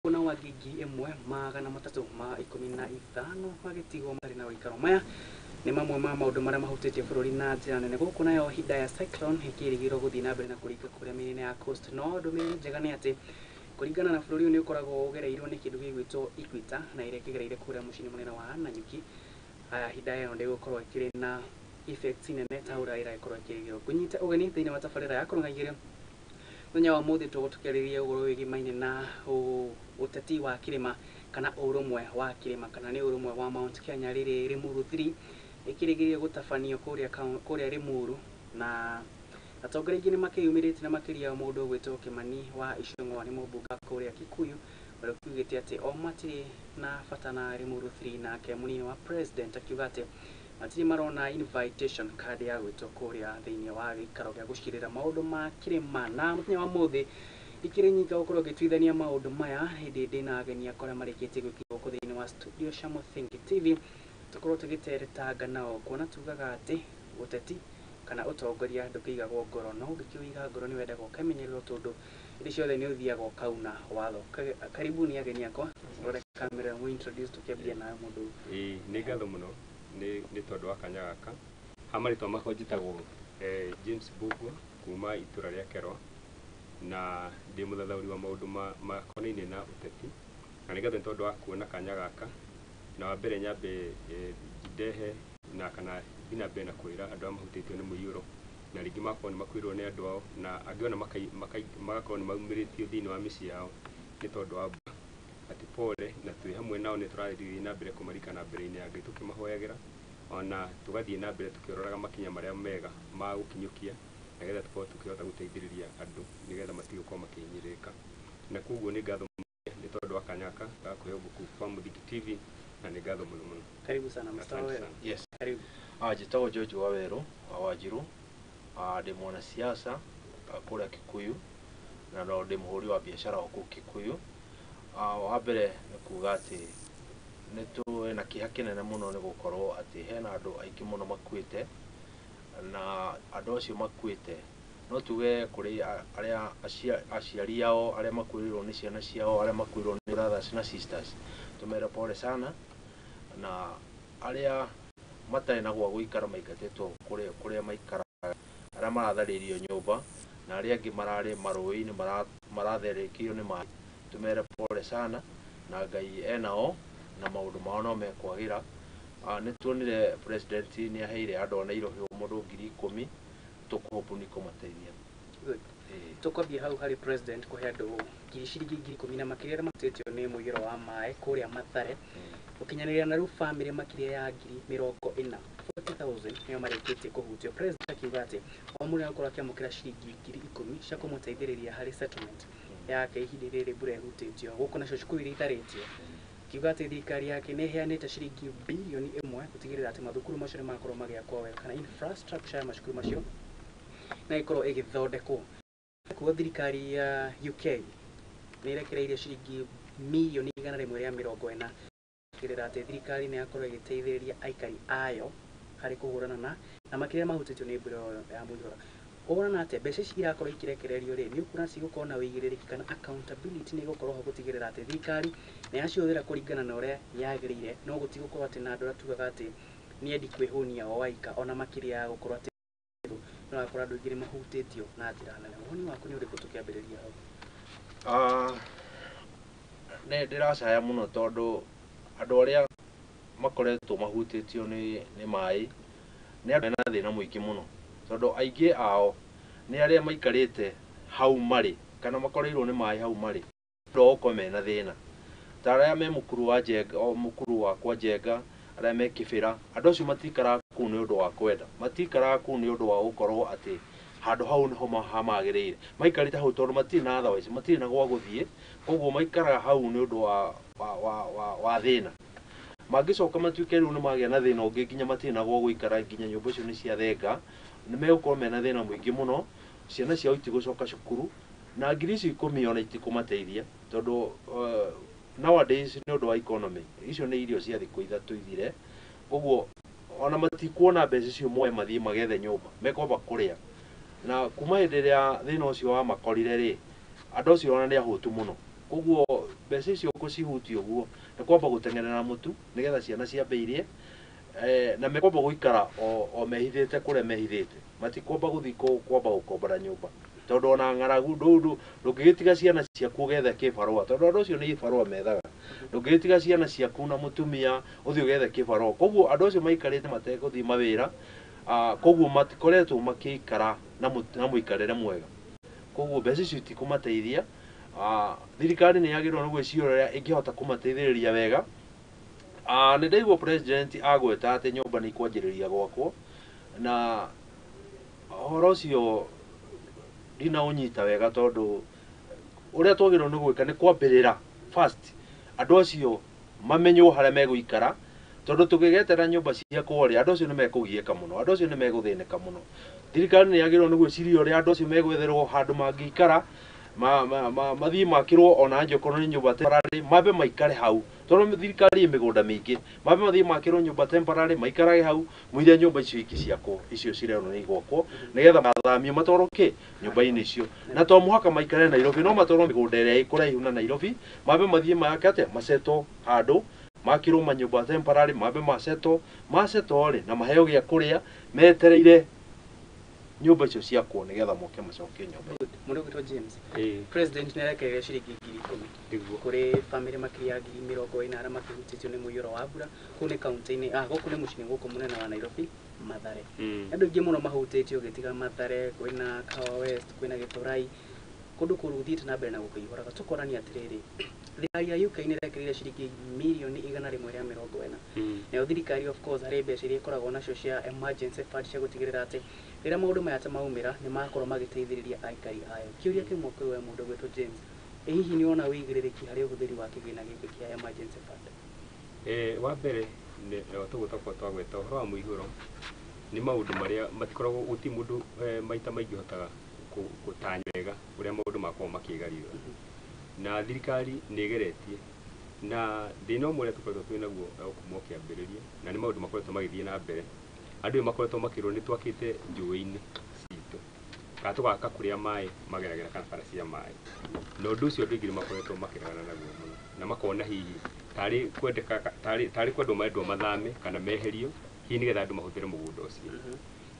kuna wagigi emwe magana matatu ma 15 magitigo mari na wikaro maya ni mamwe ma maundu maria mahutetie bururi na njira nene guku nayo hida ya cyclone ikirigiro guthii na mbere na kurika kuria mirine ya coast no ndumiri njega ni ati kuringana na bururi ni ukoragwo ugereirwo ni kindu gigwitwo Equator na ire kigereire kuria mucini munene wa Nanyuki hida ĩyo ndĩgũkorwo ĩkĩrĩ na effects nene ta ũrĩa ĩrakorwo ĩkĩrigĩrwo kũnyita ũgeni thĩinĩ wa tabarĩra ya kũrũngagĩrĩria mũthenya wa mũthĩ tũgũtukĩrĩria ũhoro wĩgiĩ na ũteti wa kĩrĩma kana ũrũmwe wa kĩrĩma kana nĩ ũrũmwe wa Mount Kenya rĩrĩ Limuru 3 ĩkĩrĩgĩrĩrio gũtabanio kũrĩa Limuru na atongoria aingĩ nĩ makĩyumĩrĩte na makĩria mũndũ ũgwĩtwo Kimani wa Icũng'wa nĩ mũmbunge kũrĩa Kikuyu ũrĩa ũkiugĩte atĩ o matirĩ na bata na Limuru 3 nake mũnini wa president akiuga atĩ matirĩ marona invitation card ya gwĩtwo kũrĩa thĩinĩ wa gĩikaro gĩa gũcirĩra maũndũ ma kĩrĩma na mũthenya wa mũthĩ ikĩrĩ nyinga gũkorwo gĩtuithania maũndũ maya hĩndĩ ndĩna ageni akora marĩkĩtie gwĩkĩrwo gũkũ thĩinĩ wa studio cia Mũthingi TV tũkorwo tũgĩteretanga nao kuona tugaga atĩ ũteti kana ũtongoria ndũkĩigagwo ngoro no ũngĩkĩwiga ngoro nĩ wendaga ũkamenyererwo tondũ hĩndĩ ciothe nĩ ũthiaga ũkauna watho. Karibuni ageni akwa rore kamera mu introduce tukĩambia nayo mũndũ nĩ ngatho mũno nĩ tondũ wa kanya gaka hamarĩtwa makwa njĩtagwo James Mbugua kuma itũra rĩa Kerwa na ndĩ mũthathaũri wa maũndũ makonainie na ũteti na nĩ ngatho nĩ tondũ wa kuona kanya gaka na wa mbere nyambe ndehe na kana thina mbere na kwĩra andũ arĩa mahutĩtio nĩ mũiyũro na rĩngĩ makorwo nĩ makuĩrwo nĩ andũ ao na angĩ ona magakorwo nĩ maumĩrĩtio thĩinĩ wa mĩciĩ yao nĩ tondũ wa mbura ati pole na twĩ hamwe nao nĩ tũrathiĩ na mbere kũmarikana mbere-inĩ ya Ngai tũkĩmahoyagĩra ona tũgathiĩ na mbere tũkĩroraga makinya marĩa mega ma gũkinyũkia nĩgetha tũkorwo tũkĩhota gũteithĩrĩria andũ nĩgetha matigũkorwo makĩhinyĩrĩrĩka na koguo nĩ ngatho nĩ tondũ wa kanya gaka ga kũheo ngũkũ kwa Mũthingi TV na nĩ ngatho mũno mũno. Karibu sana Mr. Waweru. Yes. Karibu. Njĩtagwo George Waweru wa Wanjiru ndĩ mwanasiasa kũrĩa Kikuyu na no ndĩ mũhũri wa biacara gũkũ Kikuyu. Wa mbere nĩ kuga atĩ nĩ tũrĩ na kĩeha kĩnene mũno nĩ gũkorwo atĩ hena andũ aingĩ mũno makuĩte na andũ acio makuĩte no tuge kũrĩ arĩa aciari ao arĩa makuĩrĩirwo nĩ ciana ciao arĩa makuĩrĩirwo nĩ brothers na sisters tumere pole sana na arĩa matarĩ na gwa gũikara maingatĩtwo kũrĩa maikaraga arĩa maratharĩrio nyũmba na arĩa angĩ mararĩ marũĩ-inĩ maratherĩkio nĩ maĩ tumere pole sana na Ngai enao na maũndũ mao no mekwagĩra. Nĩ tuonire president nĩ aheire andũ ana irohio mũndũ 10,000 tũkũhopu nĩ kũmateithia. Tũkwambia hau harĩ president kũhe andũ ciringi 10,000 na makĩria arĩa mahutĩtio nĩ mũiyũro wa maĩ kũrĩa Mathare gũkinyanĩria na rĩu bamĩrĩ makĩria ya 40,000 40,000 nĩo marĩkĩtie kũhutio. President akiuga atĩ o mũndũ nĩagũkorwo akĩamũkĩra ciringi 10,000 cia kũmũteithĩrĩria harĩ settlement yake ihinda rĩrĩ mbura ĩhutĩtio gũkũ nacio cukuru iria itharĩtio. Akiuga atĩ thirikari yake nĩ ĩheanĩte ciringi bilioni 1 gũtigĩrĩra atĩ mathukuru macio nĩ makorwo magĩakwo wega kana infrastructure ya macukuru macio na ĩkorwo ĩgĩthondekwo. Kuo thirikari ya UK nĩ ĩrekereirie ciringi milioni 140 gũtigĩrĩra atĩ thirikari nĩ yakorwo ĩgĩteithĩrĩria aikari ayo harĩ kũhũrana na makĩria mahutĩtio nĩ mbura ya mũiyũro. Ũrona atĩ mbeca ici irakorwo ikirekererio rĩ nĩ ũkuona cigũkorwo na wĩigĩrĩrĩki kana accountability nĩ gũkorwo ho gũtigĩrĩra atĩ thirikari nĩ yacihũthĩra kũringana na ũrĩa yagĩrĩire no gũtigũkorwo atĩ na andũ arĩa tugaga atĩ nĩ endi kwĩhũnia o waika ona makĩria ya gũkorwo atĩ no gũkorwo andũ aingĩ nĩ mahutĩtio na njĩra nene. Woni waku nĩ ũrĩkũ tũkĩambĩrĩria hau? Nĩ ndĩracaya mũno tondũ andũ arĩa makoretwo mahutĩtio nĩ maĩ nĩ andũ mena thĩna mũingĩ mũno tondũ aingĩ ao nĩ arĩa maikarĩte hau marĩ kana makoreirwo nĩ maĩ hau marĩ ndoko mena thĩna ta arĩa me mũkuru wa Njenga mũkuru wakwa Njenga arĩa me Kĩbĩra andũ acio matikaraga kũu nĩ ũndũ wa kwenda matikaraga kũu nĩ ũndũ wa gũkorwo atĩ handũ hau nĩho hamagĩrĩire maikarĩte hau tondũ matirĩ na otherwise matirĩ na gwa gũthiĩ koguo maikaraga hau nĩ ũndũ wa thĩna mangĩcoka matuĩke rĩu nĩ magĩa na thĩna ũngĩ nginya matirĩ na gwa gũikara nginya nyũmba icio nĩ ciathenga nĩ megũkorwo mena thĩna mũingĩ mũno ciana ciao itigũcoka cukuru na ngiri icio 10 ona itikũmateithia tondũ nowadays nĩ ũndũ wa economy icio nĩ irio cia thikũ ithatũ ithire koguo ona matikuona mbeca icio moe mathiĩ magethe nyũmba mekwamba kũrĩa na kuma hĩndĩ ĩrĩa thĩna ũcio wa makorire rĩ andũ acio ona nĩ ahũtu mũno koguo mbeca icio kucihutia uguo ni kwamba gutengerera mutu nigetha ciana ciambe na mekwamba guikara o mehithite kuria mehithite matikwamba guthi kwamba gukombora nyumba tondu ona ng'aragu ndungigitiga ciana ciaku gethe kibarua tondu andu acio ni ibarua methaga ndungigitiga ciana ciaku na mutumia uthi ugethe kibarua koguo andu acio maikarite matekuthi mawira koguo matikoretwo makikara na muikarire mwega koguo mbeca icio itikumateithia thirikari ni yagirwo ni gwiciria ingihota kumateithĩrĩria wega ni ndaigua president agweta ati nyumba ni ikwanjĩrĩria gwakwo na horo ucio ndina unyita wega tondu uria twagirwo ni gwika ni kwambĩrĩra first andu acio mamenywo haria meguikara tondu tugigetera nyumba cia kwori andu acio ni mekugieka muno andu acio ni meguthinĩka muno thirikari ni yagirwo ni gwiciria uria andu acio megwetherwo handu mangĩikara mathii makirwo ona njoko ni nyumba temporary mabe maikare hau tondu thirikari imigunda mingi mabe mathii makirwo nyumba temporary maikarage hau muire nyumba icio iki ciako icio cireno ni gwakwo nigetha mathamio matoroke nyumba-ini icio na to muhaka maikare Nairobi no matoro migunda iria ikuraihu na Nairobi mabe mathii mayakate maseto handu makirwo manyumba temporary mabe maseto ri na maheo gya kuria metereire nyumba icio ciakwo nigetha moke macoke nyumba mundu gwitwo James president ni arekereire ciringi 10,000 kuri family makiria 40 aria makihutitio ni muiyuro wa mbura kune county-ini guku ni mucini guku munene wa Nairobi Mathare andu ingi muno mahutitio gitiga Mathare kwina Kawa West kwina Githurai kundu kuruthite na mbere na gukuihora tukorania atiriri thirikari ya UK ni irekereire ciringi milioni 140 na thirikari of course hari mbeca iria ikoragwo nacio cia emergency fund cia gutigirira ati rira maundu maya ta maumira ni makorwo magiteithiriria aikari ayo kiuria kimwe kuri we mundu gwetwo James hihi ni ona wigirирiki hari uhuthiri wa kigina giki kia emergency fund wa mbere ni tugutakwa twagweta horo wa muihuro ni maundu maria matikoragwo uti mundu maita maingĩ hotaga gutanyega uria maundu makwa makigarirwo na thirikari ni igeretie na thina umwe uria tukoretwo twinaguo kuma kiambiriria na ni maundu makoretwo magithie na mbere andu makoretwo makirwo ni twakite njũĩ-ini citu kana tugaka kuria mai mageragera kana bara cia mai no ndu ucio ndingiri makoretwo makirana naguo muno na makona hihi tari kwendeka tari kwendwo maendwo mathame kana meherio hihi nigetha andu mahuthire mugunda ucio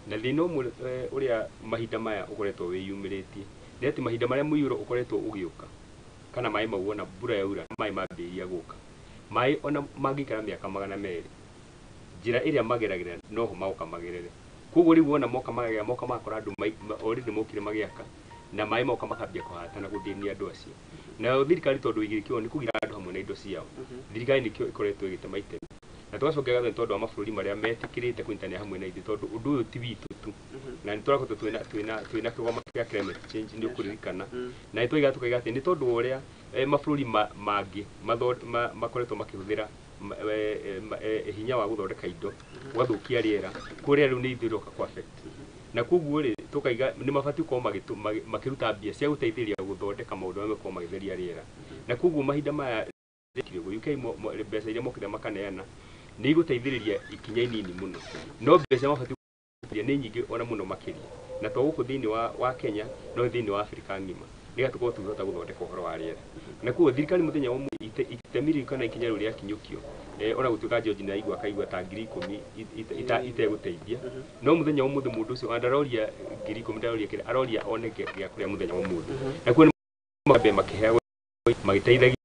na thina umwe uria mahinda maya ukoretwo wiyumiritie ni ati mahinda maria muiyuro ukoretwo ugiuka kana mai mau ona mbura yaura mai mambĩrĩria guka mai ona mangĩikara mĩaka 200 njĩra ĩrĩa mageragĩra noho magoka magerere koguo rĩu ona moka makora andũ already mokire magĩaka na mai moka makambia kũhata na gũthĩnia andũ acio na thirikari tondũ igĩrĩkĩrwo nĩ kũgira andũ hamwe na indo ciao thirikari nĩkĩo ĩkoretwo ĩgĩtema itemi na tugacokia gatho tondũ wa mabũrũri marĩa metĩkĩrĩte kũnyitanĩra hamwe na ithuĩ tondũ ũndũ ũyũ ti witũ tu na nĩ tũrakorwo twĩna kĩgoma kĩa climate change nĩ ũkũririkana na nĩtwaiga tukaiga atĩ nĩ tondũ ũrĩa mabũrũri mangĩ makoretwo makĩhũthĩra hinya wa gũthondeka indo gwathũkia rĩera kũrĩa rĩu nĩ ithuĩ roka affect na koguo rĩ tukaiga nĩ mabatiĩ gũkorwo makĩruta mbia cia gũteithĩrĩria gũthondeka maũndũ marĩa makorwo magĩtheria rĩera na koguo mahinda maya UK mbeca iria mokire makaneana nĩ igũteithĩrĩria ikinya inini mũno no mbeca mabatiĩ nĩ nyingĩ ona mũno makĩria na to gũkũ thĩinĩ wa Kenya no thĩinĩ wa Afrika ng'ima nĩgetha tũkorwo tũhota gũthondeka ũhoro wa rĩera na koguo thirikari mũthenya ũmwe itemi kana ikinya rĩu rĩa kinyũkio ona gũtuĩka George na igwa kaigua ta 10,000 itegũteithia no mũthenya ũmũthĩ mũndũ ũcio andaroria 10,000 ndaroria kĩrĩa aroria one gĩa kũrĩa mũthenya ũmũthĩ na koguo nĩ mabe makĩheagwo magĩteithagia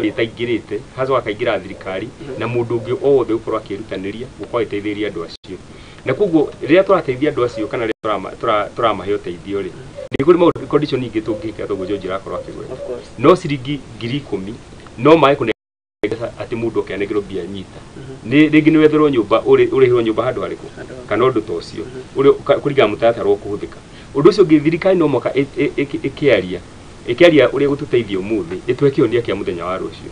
itaingĩrĩte hazo akaingĩra thirikari na mũndũ ũngĩ o wothe ũkorwo akĩrutanĩria gũkorwo ĩteithĩrĩria andũ acio na koguo rĩrĩa tũrateithia andũ acio kana rĩrĩa tũramahe ũteithio rĩ nĩ kũrĩ maũndũ condition ingĩ tũngĩka tondũ George arakorwo akĩgweta no ciringi 10,000 no maĩ kũnengera atĩ mũndũ okeanengĩrwo mbia nyita rĩngĩ nĩ wetherwo nyũmba ũrĩhĩrwo nyũmba handũ harĩkũ kana ũndũ ta ũcio kũringana mũtaratara wa kũhũthĩka ũndũ ũcio ũngĩ thirikari no mũhaka ĩkĩaria ũrĩa gũtũteithia ũmũthĩ ĩtwe kĩonia kĩa mũthenya wa rũciũ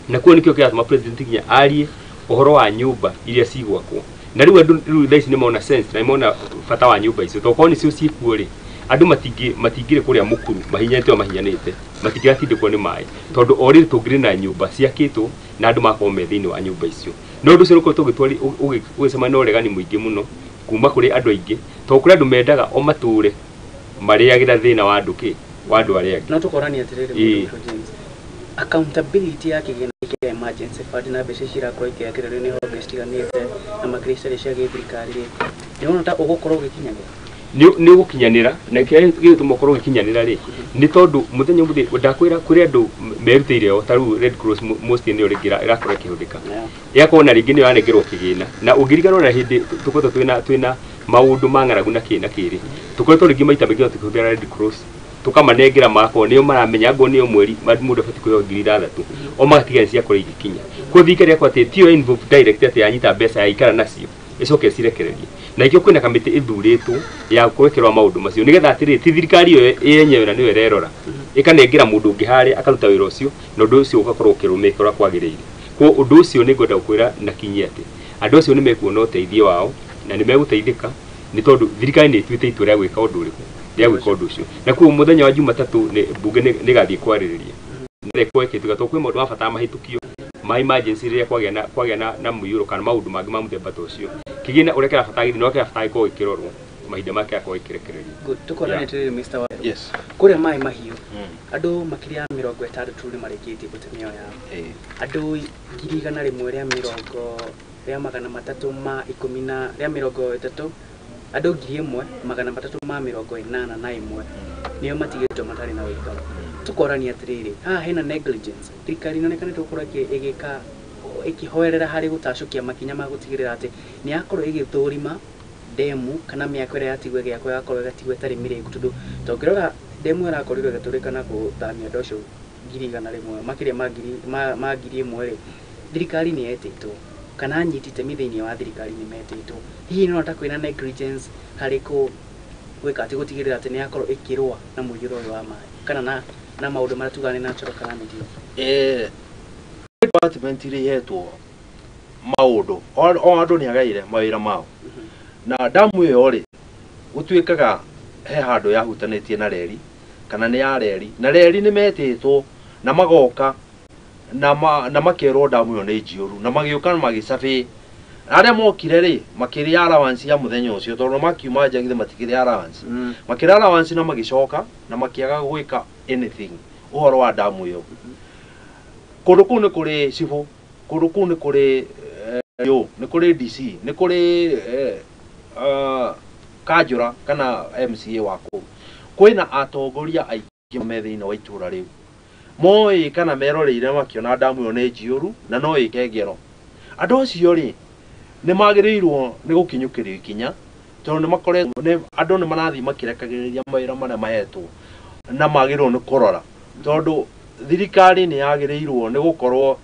na kuo nĩkĩo kĩatũma president nginya arie ũhoro wa nyũmba iria cigwakwo na rĩu andũ thaa ici nĩ mona sense na mona bata wa nyũmba icio tokorwo nĩcio ciĩkuo rĩ andũ matingĩrĩ kũrĩa mũkuru mahinyanĩte matingĩratindĩkwo nĩ maĩ tondũ o rĩrĩ tũngĩrĩ na nyũmba ciakĩtwo na andũ makorwo me thĩinĩ wa nyũmba icio no ũndũ ũcio nĩũkorwo ũgĩcemania na ũregani mũingĩ mũno kuma kũrĩ andũ aingĩ tondũ kũrĩ andũ mendaga o matũre marĩagĩra thĩna wa andũ wa andu aria angi no tukorani atiriri James accountability yake gina kia emergency fund na mbeca cirakorwo ikiakĩrĩrio nĩ honge citiganĩte na makristiani cia gĩthirikari nĩ wona ta ũgũkorwo ũgĩkinyanĩra ni gukinyanira na kĩrĩa gĩtũma ũkorwo ũgĩkinyanĩra rĩ nĩ tondũ mũthenya mũthĩ ndakwĩra kũrĩ andũ merutĩire o taru Red Cross most nĩ ũrĩngira ĩrakorwo ĩkĩhũthĩka yakorwo na rĩngĩ nĩ yanengerwo kĩgĩna na ũngĩriganwo na hĩndĩ tũkoretwo twĩna maũndũ mang'aragu na kĩrĩ tũkoretwo rĩngĩ maita maingĩ tũkĩhũthĩra Red Cross tukamanengera mako nĩo maramenya ngo nĩo mweri mũndũ abati kuoya 6,000 o magatiga ciakora igikinya ko thikari yakwa atĩ tio involve direct atĩ yanyita mbeca ya ikara nacio icoke cirekererie na ikio kwĩna kamĩtĩ ĩthurĩtwo ya kwekerwa maũndũ macio nĩgetha atĩrĩ ti thirikari ĩyo yenyewe na nĩyo ĩrerora ĩkanengera mũndũ ũngĩ harĩa akaruta wĩra ũcio na ũndũ ũcio ũgakorwo ũkĩrũmĩka ũrĩa kwagĩrĩire ko ũndũ ũcio nĩ ngwenda gũkwĩra na kinyi atĩ andũ acio nĩ mekuona ũteithio wao na nĩ megũteithĩka nĩ tondũ thirikari nĩ ĩtuĩte itua rĩa gwĩka ũndũ ũrĩkũ rĩa gwĩka ũndũ ũcio na kuo mũthenya wa Jumatatũ mbunge nĩ gathiĩ kwarĩrĩria nĩrekwo ĩkĩtuga to kwĩ maũndũ ma bata mahĩtũkio ma emergency rĩrĩa kwagĩa na mũiyũro kana maũndũ mangĩ ma mũthemba ta ũcio kĩgĩna ũrĩa kĩrabatagĩrĩrio no kĩrabatagĩrĩrio gũkorwo gĩkĩrorwo mahinda make akorwo gĩkĩrekererio tukoranĩte Mr. Wa yes kũrĩa maĩ mahiũ andũ makĩria ya 60 nĩ marĩkĩtie gũtemio yao andũ 100 rĩa 30 andũ 1,381 nĩo matigĩtwo matarĩ na ũikaro tukorania atĩrĩrĩ haha hena negligence thirikari nĩonekanĩte gũkorwo ĩgĩka ĩkĩhoerera harĩ gũtacũkia makinya ma gũtigĩrĩra atĩ nĩ yakorwo ĩgĩthũrima demu kana mĩako ĩrĩa yatigwo ĩgĩakwo yakorwo ĩgatigwo ĩtarĩ mĩrĩku tondũ tũngĩrora demu ĩrakorirwo ĩgĩtũrĩkana gũthamia andũ acio 100,000 makĩria ma 1,000 rĩ thirikari nĩ yetĩtwo kana anyiti itemi thĩinĩ wa thirikari nĩ metĩtwo hihi no ta kwĩna negligence harĩ gwĩka atĩ gũtigĩrĩra atĩ nĩ yakorwo ĩkĩrũa na mũiyũro ũyũ wa maĩ kana na maũndũ marĩa tugaga nĩ natural calamity department iria ihetwo maũndũ o andũ nĩ agaire mawĩra mao na damu ĩyo rĩ gũtuĩkaga he handũ yahutanĩtie na reri kana nĩ ya reri na reri nĩ metĩtwo na magoka na makerwo damu ĩyo nĩ njiyũru na magĩũka na magĩcabi arĩa mokire rĩ makĩrĩa allowance ya mũthenya ũcio tondũ makiuma nja githe matikĩrĩ allowance makĩrĩa allowance na magĩcoka na makĩaga gwĩka anything ũhoro wa damu ĩyo kũndũ kũu nĩ kũrĩ cibũ kũndũ kũu nĩ kũrĩ nĩ kũrĩ DC nĩ kũrĩ Kanjũra kana MCA wa kũu kwĩna atongoria aingĩ me thĩinĩ wa itũra rĩu moĩ kana meroreire makĩona damu ĩyo nĩ njiyũru na no ĩke ngero andũ acio rĩ nĩ magĩrĩirwo nĩ gũkinyũkĩrio ikinya tondũ nĩ makoretwo andũ nĩ marathiĩ makĩrekagĩrĩria mawĩra marĩa mahetwo na magĩrĩirwo nĩ kũrora tondũ thirikari nĩ yagĩrĩirwo nĩ gũkorwo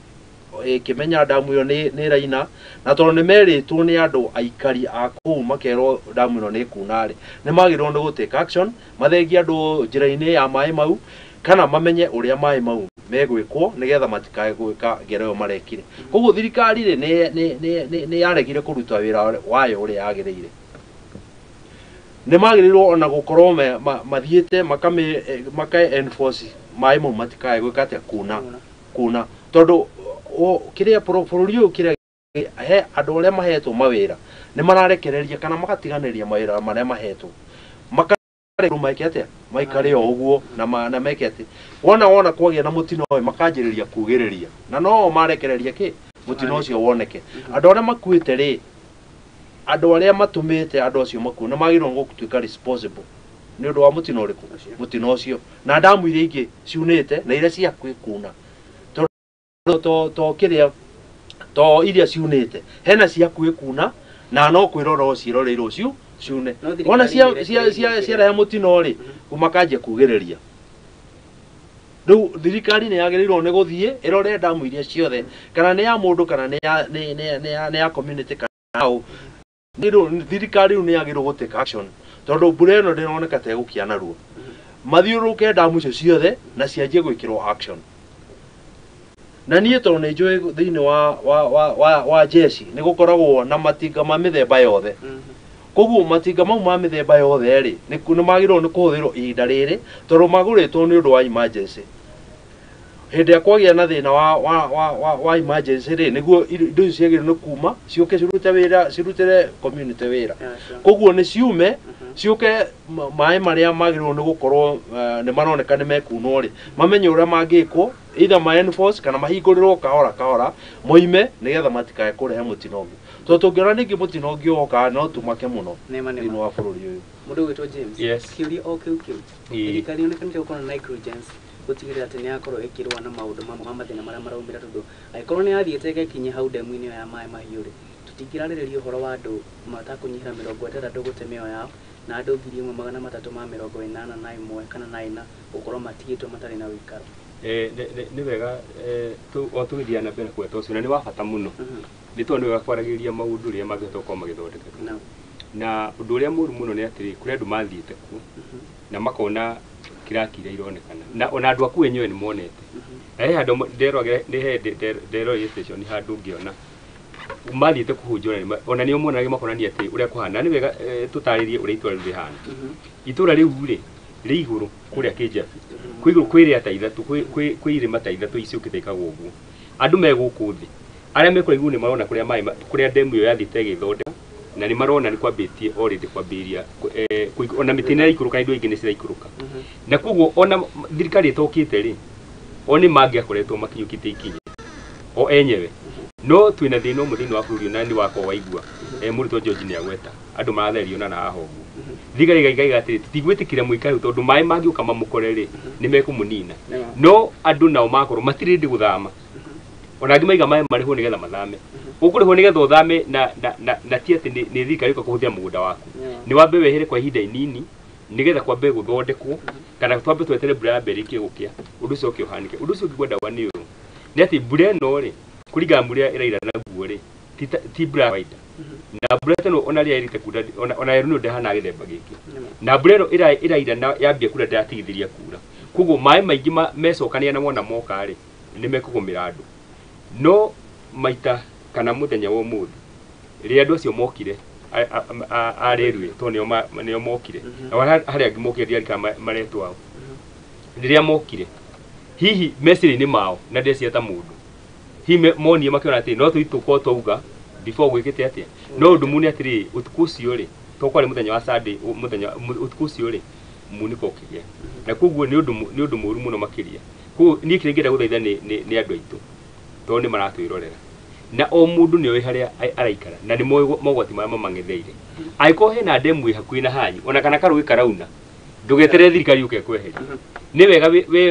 ĩkĩmenya damu ĩyo nĩ raina na tondũ nĩ merĩtwo nĩ andũ aikari a kũu makerwo damu ĩyo nĩ kuna rĩ nĩ magĩrĩirwo nĩ gũtake action mathengie andũ njĩra-inĩ ya maĩ mau kana mamenye ũrĩa maĩ mau megwĩkwo nĩgetha matikae gwĩka ngero ĩyo marekire koguo thirikari rĩ nĩ yaregire kũruta wĩra wayo ũrĩa yagĩrĩire nĩ magĩrĩirwo ona gũkorwo mathiĩte maka enforce maĩ mau matikae gwĩka atĩa kuna tondũ kĩrĩa bũrũri ũyũ kĩrĩa he andũ arĩa mahetwo mawĩra nĩ mararekereria kana magatiganĩria mawĩra marĩa mahetwo maike atĩa maikare o ũguo na meke atĩ wona kwagĩa na mũtino ũyũ makanjĩrĩria kugĩrĩria na no marekereria kĩ mũtino ũcio woneke andũ arĩa makuĩte rĩ andũ arĩa matũmĩte andũ acio makuũ nĩ magĩrĩirwo gũtuĩka responsible nĩ ũndũ wa mũtino ũrĩkũ mũtino ũcio na damu iria ingĩ ciunĩte na iria ciakuĩ kuna to iria ciunĩte hena ciakuĩ kuna na no kwĩrora o ciĩroreirwo ciune wona ciarehe mũtino rĩ makanjia kugĩrĩria rĩu thirikari nĩ yagĩrĩirwo nĩ gũthiĩ ĩrore damu iria ciothe kana nĩ ya mũndũ kana nĩ ya community kana thirikari nĩ yagĩrĩirwo gũtake action tondũ mbura ĩno ndĩroneka ta ĩgũkĩana ruo mathiũrũrũke damu icio ciothe na cianjie gwĩkĩrwo action na niĩ tondũ nĩ njũĩ thĩinĩ wa jeshi nĩ gũkoragwo na matinga ma mĩthemba yothe koguo matinga mau ma mĩthemba yothe rĩ nĩ magĩrĩirwo nĩ kũhũthĩrwo ihinda rĩrĩ tondũ magũrĩtwo nĩ ũndũ wa emergency hĩndĩ ya kwagĩa na thĩna wa emergency rĩ nĩguo indo icio ciagĩrĩirwo nĩ kuma ciũke cirute wĩra cirutĩre community wĩra koguo nĩ ciume ciũke maĩ marĩa magĩrĩirwo nĩ gũkorwo nĩ maroneka nĩ mekunwo rĩ mamenye ũrĩa mangĩkwo either ma enforce kana mahingũrĩrwo kahora moime nĩgetha matikae kũrehe mũtino ũngĩ tondũ tũngĩona ningĩ mũtino ũngĩ woka no tumake mũno thĩinĩ wa bũrũri ũyũ mũndũ wĩtwo James kĩũria o kĩu thirikari yonekana gũkorwo na negligence gũtigĩrĩra atĩ nĩ yakorwo ĩkĩrũa na maũndũ mamwe ma mathĩna marĩa maraumĩra tondũ angĩkorwo nĩ yathiĩte ĩgakinya hau ndemu-inĩ ĩyo ya maĩ mahiũ rĩ tũtingĩrarĩrĩria ũhoro wa andũ matakũnyihĩra 60 gũte mĩoyo yao na andũ 1,381 kana 4 gũkorwo matigĩtwo matarĩ na ũikaro nĩ wega o tũgĩthiĩ na mbere kweta ũcio na nĩ wa bata mũno nĩ tondũ nĩ wega kwaragĩrĩria maũndũ ũrĩa mangĩhota gũkorwo magĩthondekeka na ũndũ ũrĩa mũru mũno nĩ atĩ kũrĩ andũ mathiĩte kuo na makona kiraki iria ironekana na ona andũ aku wenyewe nĩ monete he handũ nderorire station handũ ngĩona mathiĩte kũhunjwo ona nĩo monaga makonania atĩ ũrĩa kũhana nĩ wega tũtarĩrie ũrĩa itũra rĩu rĩhana itũra rĩu rĩ igũrũ kũrĩa Kĩnjabi kwĩ igũrũ kwĩ rĩa ta ithatũ kwĩ irĩma ta ithatũ iciũkĩte ikagwo ũguo andũ me gũkũ thĩ arĩa me kũraihu nĩ marona kũrĩa maĩ kũrĩa ndemu ĩyo yathiĩte ĩgĩthondeka na nĩ marona nĩ kwambĩtie already kwambĩria ona mĩtĩ nĩ ĩraikũrũka indo ingĩ nĩ ciraikũrũka na koguo ona thirikari ĩtokĩte rĩ oni mangĩakoretwo makinyũkĩte ikinya o enyewe no twĩna thĩna ũmwe thĩinĩ wa bũrũri na nĩ wakorwo waigua mũrutwo George nĩ agweta andũ maratherio na haha ũguo thigari gaigai atĩrĩ tutigwĩtĩkĩra mũikari tondũ maĩ mangĩũka mamũkore rĩ nĩ mekũmũnina no andũ nao makorwo matirĩ ndĩ gũthama ona angĩ maiga maĩ marĩho nĩgetha mathame ũkũrĩho nĩgetha ũthame na ti atĩ nĩ thirikari ĩka kũhũthia mũgũnda waku nĩ wambe wehere kwa ihinda inini nĩgetha kwambe gũthondekwo kana twambe twetere mbura ya mbere ĩkĩgũkĩa ũndũ ũcio ũkĩ ũhanĩke ũndũ ũcio ũngĩkwenda wa nĩ ũyũ nĩ atĩ mbura ĩno rĩ kũringana mbura ĩraira naguo rĩ ti mbura ya kawaida na mbura ĩno ona rĩrĩa ĩrĩte kura ona rĩu ndĩhana gĩthemba gĩkĩ na mbura ĩno ĩraira na yambia kura ndĩratigithĩria kura koguo maĩ maingĩ mecokania na mona moka rĩ nĩ mekũgũmĩra andũ no maita kana mũthenya wa ũmũthĩ rĩrĩa andũ acio mokire arĩrue to nĩo mokire na harĩa angĩ mokire ndiarika maretwo ao rĩrĩa mokire hihi meciria-inĩ mao na ndeciria ta mũndũ hihi monie makĩona atĩ no tũkorwo twauga before gwĩkĩte atĩa no ũndũ mũnene atĩrĩ ũtukũ ũcio rĩ to kwarĩ mũthenya wa Sunday mũthenya ũtukũ ũcio rĩ munĩko ũkĩgĩa na koguo nĩ ũndũ mũru mũno makĩria koguo niĩ kĩrĩa ingĩenda gũthaitha nĩ andũ aitũ tondũ nĩ maratwĩrorera na o mũndũ nĩ oĩ harĩa araikara na nĩ mogwati marĩa mamang'etheire angĩkorwo hena ndemu ĩ hakuhĩ na hanyu ona kana karũĩ karauna ndũgeterere thirikari ũke kweheria nĩ wega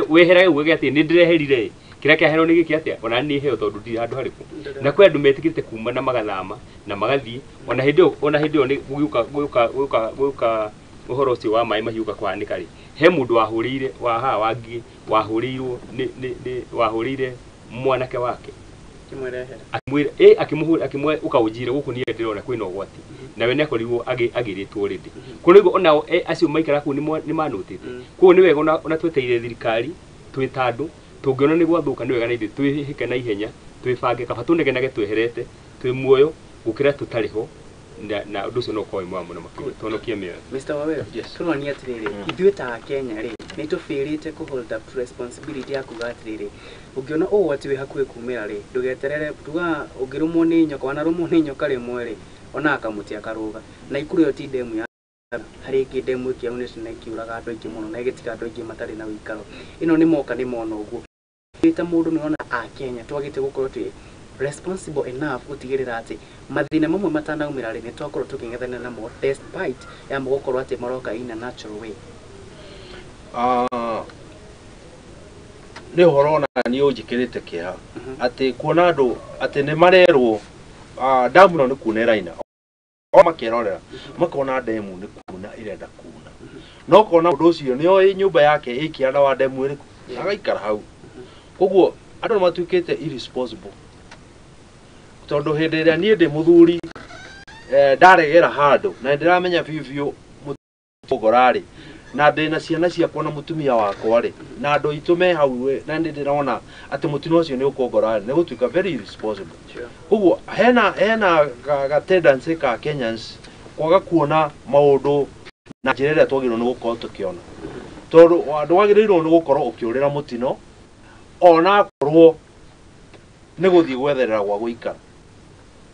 weherage uge atĩ nĩ ndĩreherire kĩrĩa kĩaherwo nĩ gĩkĩ atĩa ona nĩ heo tondũ ndirĩ handũ harĩkũ na kwĩ andũ metĩkĩrĩte kuma na magathama na magathiĩ ona hĩndĩ ĩyo nĩ gũgĩũka ũhoro ũcio wa maĩ mahiũka kũhanĩka rĩ he mũndũ wahũrĩire wangĩ wahũrĩirwo wahũrĩire mwanake wake akĩmwĩra ũkaũnjire gũkũ niĩ ndĩrona kwĩna ũgwati nawe nĩ akorirwo agĩrĩtwo already kũrĩguo ona acio maikara kũu nĩ manũtĩte koguo nĩ wega ona twetereire thirikari twĩ ta andũ tũngĩona nĩ gwathũka nĩ wega na ithuĩ twĩhĩke na ihenya twĩbange kaba tũnegenage tweherete twĩ muoyo gũkĩra tũtarĩ ho na ũndũ ũcio no ũkorwo mwega mũno makĩria tũhonokie mĩoyo. Mr. Waweru, tũronia atĩrĩrĩ ithuĩ ta Akenya rĩ nĩ tũbĩrĩte kũ hold up responsibility ya kuga atĩrĩrĩ ũngĩona ũgwati wĩ hakuhĩ kumĩra rĩ ndũgeterere tuga ũngĩrũmwo nĩ nyoka wanarũmwo nĩ nyoka rĩmwe rĩ ona akamuti akarũga na ikũrũ ĩyo ti ndemu ya harĩ ĩngĩ ndemu ĩkĩaunĩte na ĩkiuraga andũ aingĩ mũno na ĩgĩtiga andũ aingĩ matarĩ na ũikaro ĩno nĩ moka nĩ mona ũguo ta mũndũ nĩ ona Akenya twagĩte gũkorwo twĩ responsible enough gũtigĩrĩra atĩ mathĩna mamwe matanaumĩra rĩ nĩ twakorwo tũkĩng'ethanĩra namo despite ya gũkorwo atĩ maroka in a natural way. Nĩ ũhoro na niĩ ũnjĩkĩrĩte kĩeha atĩ kuona andũ atĩ nĩ marerwo damu ĩno nĩ kuuna ĩraina o makĩrorera makona demu nĩ kuuna ĩrenda kuuna no kona ũndũ ũcio nĩ oĩ nyũmba yake ĩkĩanda wa demu ĩrĩkũ agaikara hau koguo andũ nĩ matuĩkĩte irresponsible tondũ hĩndĩ ĩrĩa niĩ ndĩ mũthuri ndaregera handũ na ndĩramenya biũ mũtũgorarĩ na ndĩna ciana ciakwa na mũtumia wakwa rĩ na andũ aitũ me hau na ndĩrona atĩ mũtino ũcio nĩ ũkongorarĩ nĩ gũtuĩka very irresponsible koguo hena ga tendency ka Kenyans kwaga kuona maũndũ na njĩra ĩrĩa twagĩrĩirwo nĩ gũkorwo tũkĩona tondũ andũ wagĩrĩirwo nĩ gũkorwo ũkĩũrĩra mũtino ona korwo nĩ gũthiĩ gwetherera gwa gũikara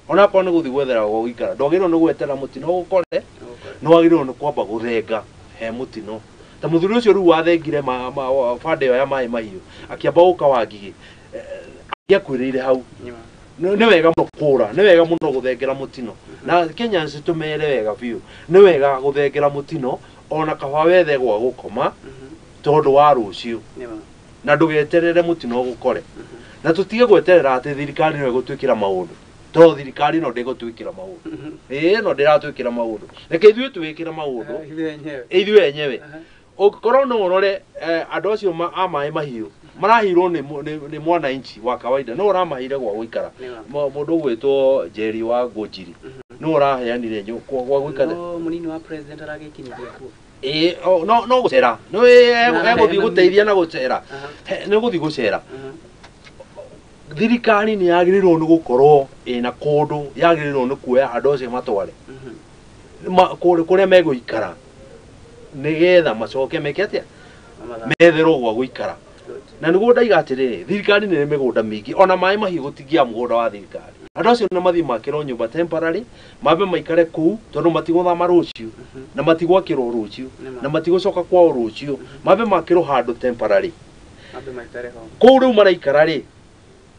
ona korwo nĩ gũthiĩ gwetherera gwa gũikara ndwagĩrĩirwo nĩ gwetera mũtino gũkore no wagĩrĩirwo nĩ kwamba gũthenga he mũtino ta mũthuri ũcio rĩu wathengire bande ĩyo ya maĩ mahiũ akĩamba gũka Wangigĩ akĩakuĩrĩire hau nĩ wega mũno kũra nĩ wega mũno gũthengera mũtino na Kenyans tũmere wega biũ nĩ wega gũthengera mũtino ona kaba wethe gwa gũkoma tondũ wa rũciũ na ndũgeterere mũtino gũkore na tũtige gweterera atĩ thirikari no ĩgũtwĩkĩra maũndũ tondũ thirikari no ndĩgũtwĩkĩra maũndũ no ndĩratwĩkĩra maũndũ reke ithuĩ twĩkĩre maũndũ ithuĩ enyewe ũkorwo no ũrore andũ acio a maĩ mahiũ marahirwo nĩ mwananchi wa kawaida no ũramahire gwa gũikara mũndũ ũgwĩtwo Njeri wa Ngũnjiri no ũraheanire gwa gũikara mũnini wa president aragĩkinyithia kuo no gũcera no egũthiĩ gũteithia na gũcera nĩ gũthiĩ gũcera thirikari nĩ yagĩrĩirwo nĩ gũkorwo ĩna kũndũ yagĩrĩirwo nĩ kuoya andũ acio matware kũrĩa megũikara nĩgetha macoke meke atĩa metherwo gwa gũikara na nĩguo ndaiga atĩrĩrĩ thirikari nĩ mĩgũnda mĩingĩ ona maĩ mahiũ gũtingia mũgũnda wa thirikari andũ acio nĩ mathiĩ makĩrwo nyũmba temporary mambe maikare kũu tondũ matigũthama rũciũ na matigwakĩrwo rũciũ na matigũcoka kwao rũciũ mambe makĩrwo handũ temporary kũu rĩu maraikara rĩ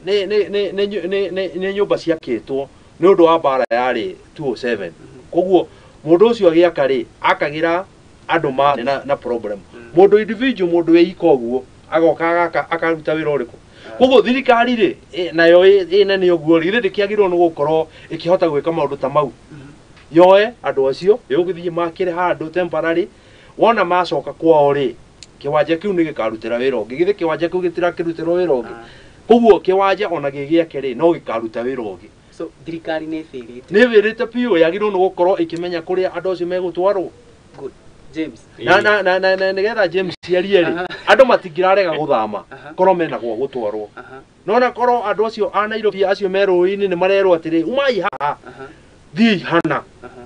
nĩ nyũmba ciakĩtwo nĩ ũndũ wa mbara yarĩ 207 koguo mũndũ ũcio agĩaka rĩ akagĩra andũ na problem mũndũ individual mũndũ wĩika ũguo agoka akaruta wĩra ũrĩkũ koguo thirikari rĩ nayo nene ũguo rĩ ndĩkĩagĩrĩirwo nĩ gũkorwo ĩkĩhota gwĩka maũndũ ta mau yoe andũ acio yũgĩthiĩ makĩre handũ temporary wona macoka kwao rĩ kĩwanja kĩu nĩ gĩkarutĩra wĩra ũngĩ githĩ kĩwanja kĩu gĩtirakĩrutĩrwo wĩra ũngĩ koguo kĩwanja ona gĩgĩake rĩ no gĩkaruta wĩra ũngĩ so thirikari nĩ ĩbĩrĩte biũ yagĩrĩirwo nĩ gũkorwo ĩkĩmenya kũrĩa andũ acio megũtwarwo James na nĩgetha James ciarie rĩ andũ matingĩrarega gũthama korwo mena gwa gũtwarwo nona korwo andũ acio a Nairobi acio merũĩ-inĩ nĩ marerwo atĩrĩ umai haha thiĩ hana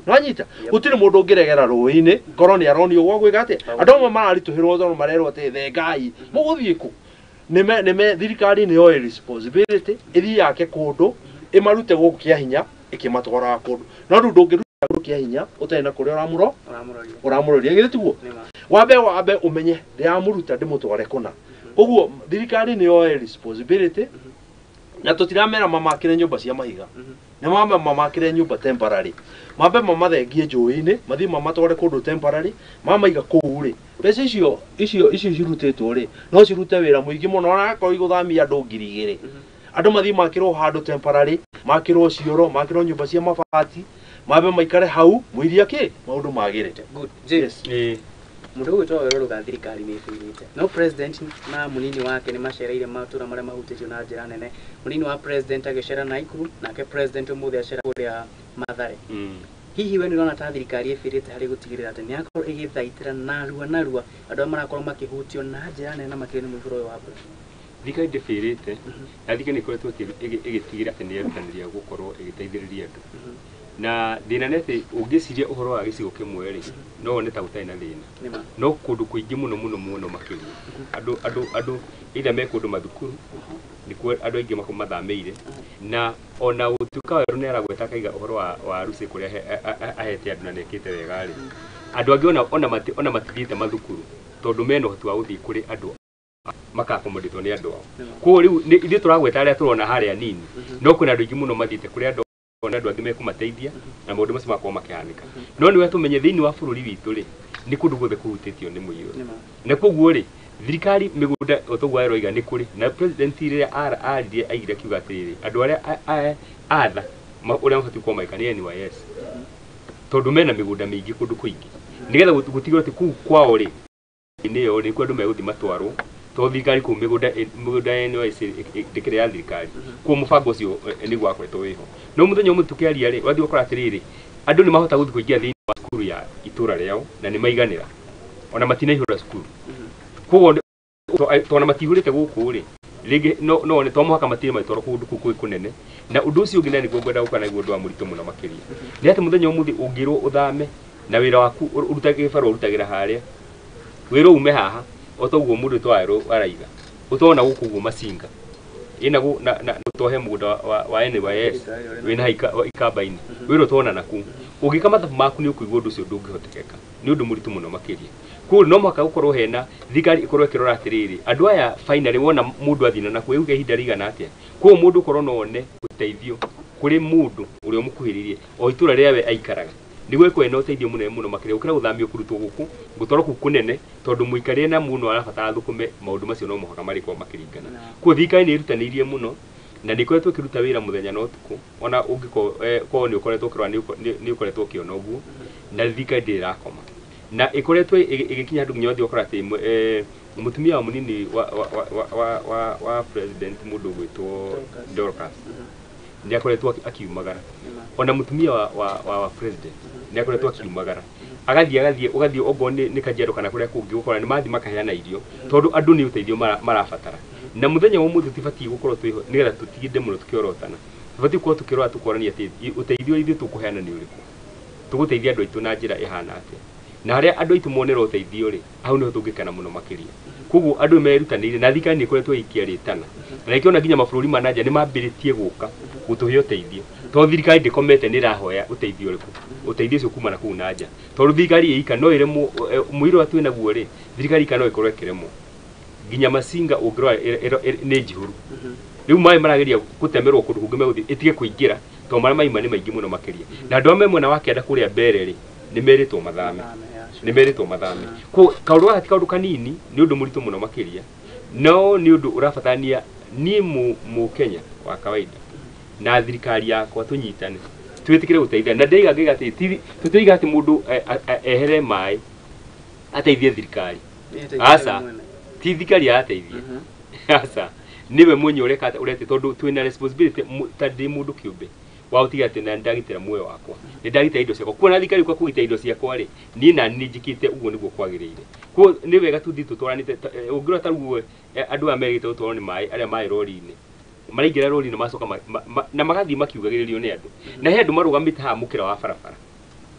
nwanyita gũtirĩ mũndũ ũngĩregera rũĩ-inĩ korwo nĩ aronio gwa gwĩka atĩa andũ amwe mararitũhĩrwo tondũ marerwo atĩ thengai mũgũthiĩ kũ nĩme thirikari nĩ yoe responsibility ĩthiĩ yake kũndũ ĩmarute gũkũ kĩa hinya ĩkĩmatwaraga kũndũ no rĩu ndũngĩruta gũkũ kĩa hinya ũtarĩ na kũrĩa ũramũroria githĩ tiguo wambe ũmenye ndĩramũruta ndĩmũtware kũna koguo thirikari nĩ yoe responsibility na tũtiramera mamakĩre nyũmba cia mahiga nĩ mamakĩre nyũmba temporary mambe mamathengie njũĩ-inĩ mathiĩ mamatware kũndũ temporary mamaiga kũu rĩ mbeca icio cirutĩtwo rĩ no cirute wĩra mũingĩ mũno ona akorwo igũthamia andũ 2,000 andũ mathiĩ makĩrwo handũ temporary makĩrwo cioro makĩrwo nyũmba cia mabati mambe maikare hau mũiria kĩ maũndũ magĩrĩte good James mũndũ ũgwĩtwo Werũrũga thirikari nĩ ĩbĩrĩte no president na mũnini wake nĩ macereire matũra marĩa mahutĩtio na njĩra nene mũnini wa president agĩcera Naikuru nake president ũmũthĩ acera kũrĩa Mathare hihi we nĩ ũrona ta thirikari ĩbĩrĩte harĩ gũtigĩrĩra atĩ nĩ yakorwo ĩgĩthaitĩra narua andũ arĩa marakorwo makĩhutio na njĩra nene makĩria nĩ mũihũro ũyũ wa mbura thirikari ndĩbĩrĩte na thirikari nĩ ĩkoretwo ĩgĩtigĩra atĩ nĩ yerutanĩria gũkorwo ĩgĩteithĩrĩria andũ na thĩna nĩ atĩ ũngĩciria ũhoro wa gĩcigo kĩmwe rĩ no wone ta gũtarĩ na thĩna no kũndũ kũingĩ mũno makĩria andũ ĩrĩa me kũndũ mathukuru nĩkuo andũ aingĩ mathamĩire na ona gũtuĩka Werũ nĩ aragweta akaiga ũhoro wa Rucĩ kũrĩa ahete andũ na nĩkĩte wega rĩ andũ angĩ ona matithiĩte mathukuru tondũ mena ũhoti wa gũthiĩ kũrĩ andũ makakomodĩtwo nĩ andũ ao koguo rĩu ithuĩ tũragweta arĩa tũrona harĩa nini no kwĩna andũ aingĩ mũno mathiĩte kũrĩ andũ ona andũ angĩ mekũmateithia na maũndũ macio makorwo makĩhanĩka no nĩ wega tũmenye thĩinĩ wa bũrũri witũ rĩ nĩ kũndũ guothe kũhutĩtio nĩ mũiyũro na koguo rĩ thirikari mĩgũnda ũtoguo aroiga nĩ kũrĩ na president rĩrĩa arire aigire akiuga atĩrĩrĩ andũ arĩa atha ũrĩa mabatiĩ gũkorwo magĩka nĩ NYS tondũ mena mĩgũnda mĩingĩ kũndũ kũingĩ nĩgetha gũtigĩrwo atĩ kũu kwao rĩ nĩyo nĩkuo andũ megũthiĩ matwarwo tondũ thirikari kũu mĩgũnda ya NYS ndĩkĩrĩ ya thirikari kuo mũbango ũcio nĩguo wakoretwo wĩho no mũthenya ũmwe tũkĩaria rĩ wathiĩ ũkora atĩrĩrĩ andũ nĩ mahota gũthiĩ kũingĩra thĩinĩ wa cukuru ya itũra rĩao na nĩ maiganĩra ona matinaihũra cukuru koguo tondũ matihũrĩte gũkũ rĩ rĩngĩ no nĩ twamũhaka matirĩ matwarwo kũndũ kũu kũnene na ũndũ ũcio ũngĩ nĩguo ngwenda gũka naguo ũndũ wa mũritũ mũno makĩria nĩ atĩ mũthenya ũmũthĩ ũngĩrwo ũthame na wĩra waku ũrutage gĩbarũ ũrutagĩra harĩa wĩra ume haha otoguo mũndũ twa Werũ araiga utona gukugu masinga ina gu na utohe muda wa NYS wina ikamba-ini wiro tona naku ugika mathabu maku ni ukuigwa undu ucio ndungihotekeka ni undu muritu muno makiria kuri no mwaka gukorwo hena thigari ikorwo ikirora atiriri andu aya finally wona mundu athina na kwiuge ihinda rigana atia kwa mundu korwo no one uteithio kuri mundu uri omukuhiririe o itura riawe aikaraga niguo kwena uteithio muno makiria ukira guthamio kurutwo guku gutoro ku kunene tondu muikarie na muno arabatara thukume maundu macio no muhaka mari kwa makiringana kwa thikari ni irutanirie muno na ndikoretwo kiruta wira muthenya no tuku ona ungiko ko ni ukoretwo kirwa ni ukoretwo kiona uguo na thikari ndirakoma na ikoretwo igikinya ndu nyothi okora ati mutumia wa munini wa president mundu gwitwo Dorcas ni akoretwo akiumagara ona mutumia wa president ni akoretwo akiumagara agathie ogo ni kajero kana kuria kungi gukora ni mathi makaheana irio tondu andu ni uteithio marabatara na muthenya wa muthu tibati gukorwo twiho nigetha tutigide muno tukiorotana tibati ko tukirora tukorania ati uteithio ithi tukuheana ni uriku tuguteithia andu aitu na njira ihana ati na haria andu aitu monera uteithio ri hau niho tungikana muno makiria kugu andu merutanire na thikari ni koretwo ikiaritana na ikiona nginya mabururi mananja ni mambiritie guka gutuhe uteithio to thirikari ndikomete ni rahoya uteithio uriku uteithio ucio kuma na kuu nanja tondu thirikari ika no ire muiro atwi naguo ri thirikari ika no ikorwo ikiremo nginya masinga ungirwa ni njihuru riu mai marageria gutemerwo kundu kungi meguthi itige kuingira to mara maima ni maingi muno makiria na andu amwe mwena wake ada kuria mbere ri ni meritwo mathame ko kaundu gati kaundu kanini ni undu muritu muno makiria no ni undu urafatania ni mu Kenya wa kawaida na thirikari yakwa tunyitane twitikire guteithia na ndeiga ngiga ati tutiiga ati mundu ehere mai ateithie thirikari asa ti thirikari ateithie asa niwe mwenye ureka urete tondu twina responsibility tadi mundu kiumbe wa utiga ati na ndagitira muoyo wakwa ni ndagitira indo ciakwa kuona thirikari kwa kugita indo ciakwa ri ni na njikite uguo niguo kwagiriire ko ni wega tuthi tutwaranite ungirwa taruo andu amerite utwaro ni mai aria mai rori-ini maraingira rori-ini macoka na magathi makiugagiririo ni andu na he andu marugamite ha mukira wa barabara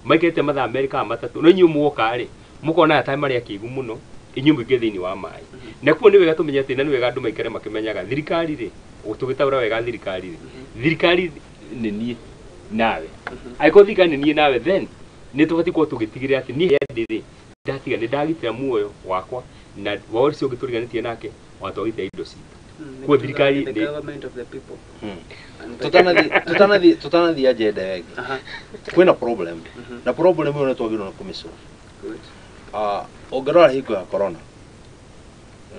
maikete mathaa Amerika matatu no inyu muoka ri mukona ata mari akigu muno inyu mwige thiini wa mai na kuo ni wega tumenye ati na ni wega andu maikare makimenyaga thirikari ri utugitaura wega thirikari ni nie nawe aiko thika ni nie nawe then ni tubati ko tugitigire ati nie ndiri ndatiga ni ndagitira muoyo wakwa na wao cio gituriganitie nake watogite indo citu kwa thirikari the government of the people tutanathi agenda wegi kwina problem na problem yo netwagirwo na kumisolve good ongorora hingo ya corona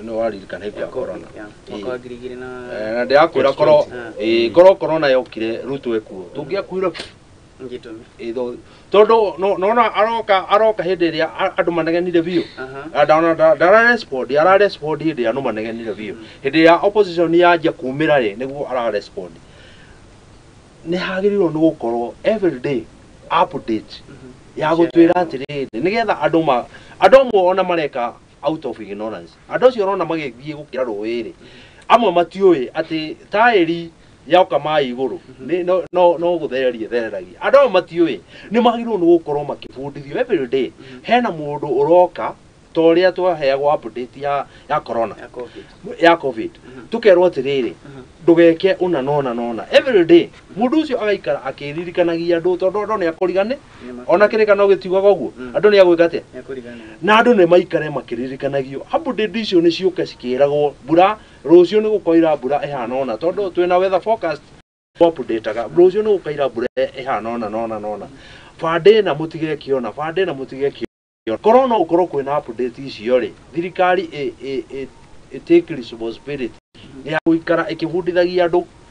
no waririkana hingo ya corona mwaka ngirigiri na ndiakwira korwo corona yokire rutu ekuo tungiakwira ngitumi tondu no aroka hindi iria andu manegenire biu ndara respond hindi andu manegenire biu hindi ya opposition yajia kumira ri niguo ara respond ni hagirirwo ni gukorwo every day update ya gutwira atiriri nigetha andu amwe ona mareka out of ignorance andu cio rona magithie gukira ruwiri amwe matiui ati tairi yauka mai iguru no guthereragia andu amwe matiui ni magirwo ni gukorwo makibundithio every day hena mundu uroka toria twaheagwo update ya corona ya covid tukerwo atiriri ndugeke una nona every day mundu ucio agaikara akiririkanagia andu tondu ni akurigane ona kirikana gitiugaga uguo andu ni agwika atia na andu ni maikare makiririkanagio update icio ni ciuke cikiragwo mbura rucio ni gukoira mbura ihana ona tondu twina weather forecast updateaga rucio ni gukaira mbura ihana ona fande na mutige kiona corona ukorwo kwina update icio ri thirikari take responsibility ya guikara ikibundithagia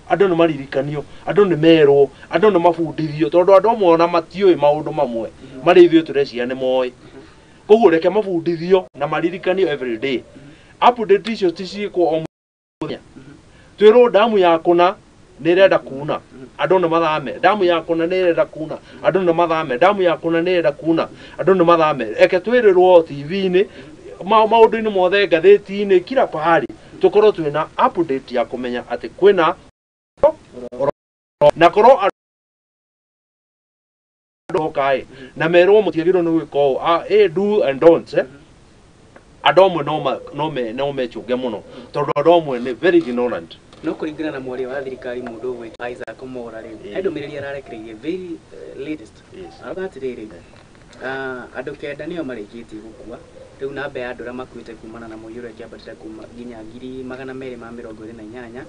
andu ni maririkanio andu ni merwo andu ni mabundithio tondu andu amwe ona matiui maundu mamwe mari ithuĩ turecia ni moi koguo reke mabundithio na maririkanio every day update icio ticiikwo o muthenya twirwo damu ya kuna nirenda kuna andu ni mathame damu ya kuna nirenda kuna andu ni mathame damu ya kuna nirenda kuna andu ni mathame eke twirirwo TV-ini maundu-ini mothe ngathĩti-ini kila pahali tukorwo twina update ya kumenya ati kwina na korwo andu kai na merwo mutiagirwo ni gwika do and don't andũ amwe no mechunge mũno tondũ andũ amwe nĩ very ignorant. No kũringana na mwaria wa thirikari mũndũ ũgwĩtwo Isaac Mora rĩu ndũmĩrĩri ararekereirie very latest arauga atĩrĩrĩ andũ kenda nĩo marĩkĩtie gũkua rĩu namba ya andũ arĩa makuĩte kumana na mũiyũro ĩkĩambatĩra kuma nginya 228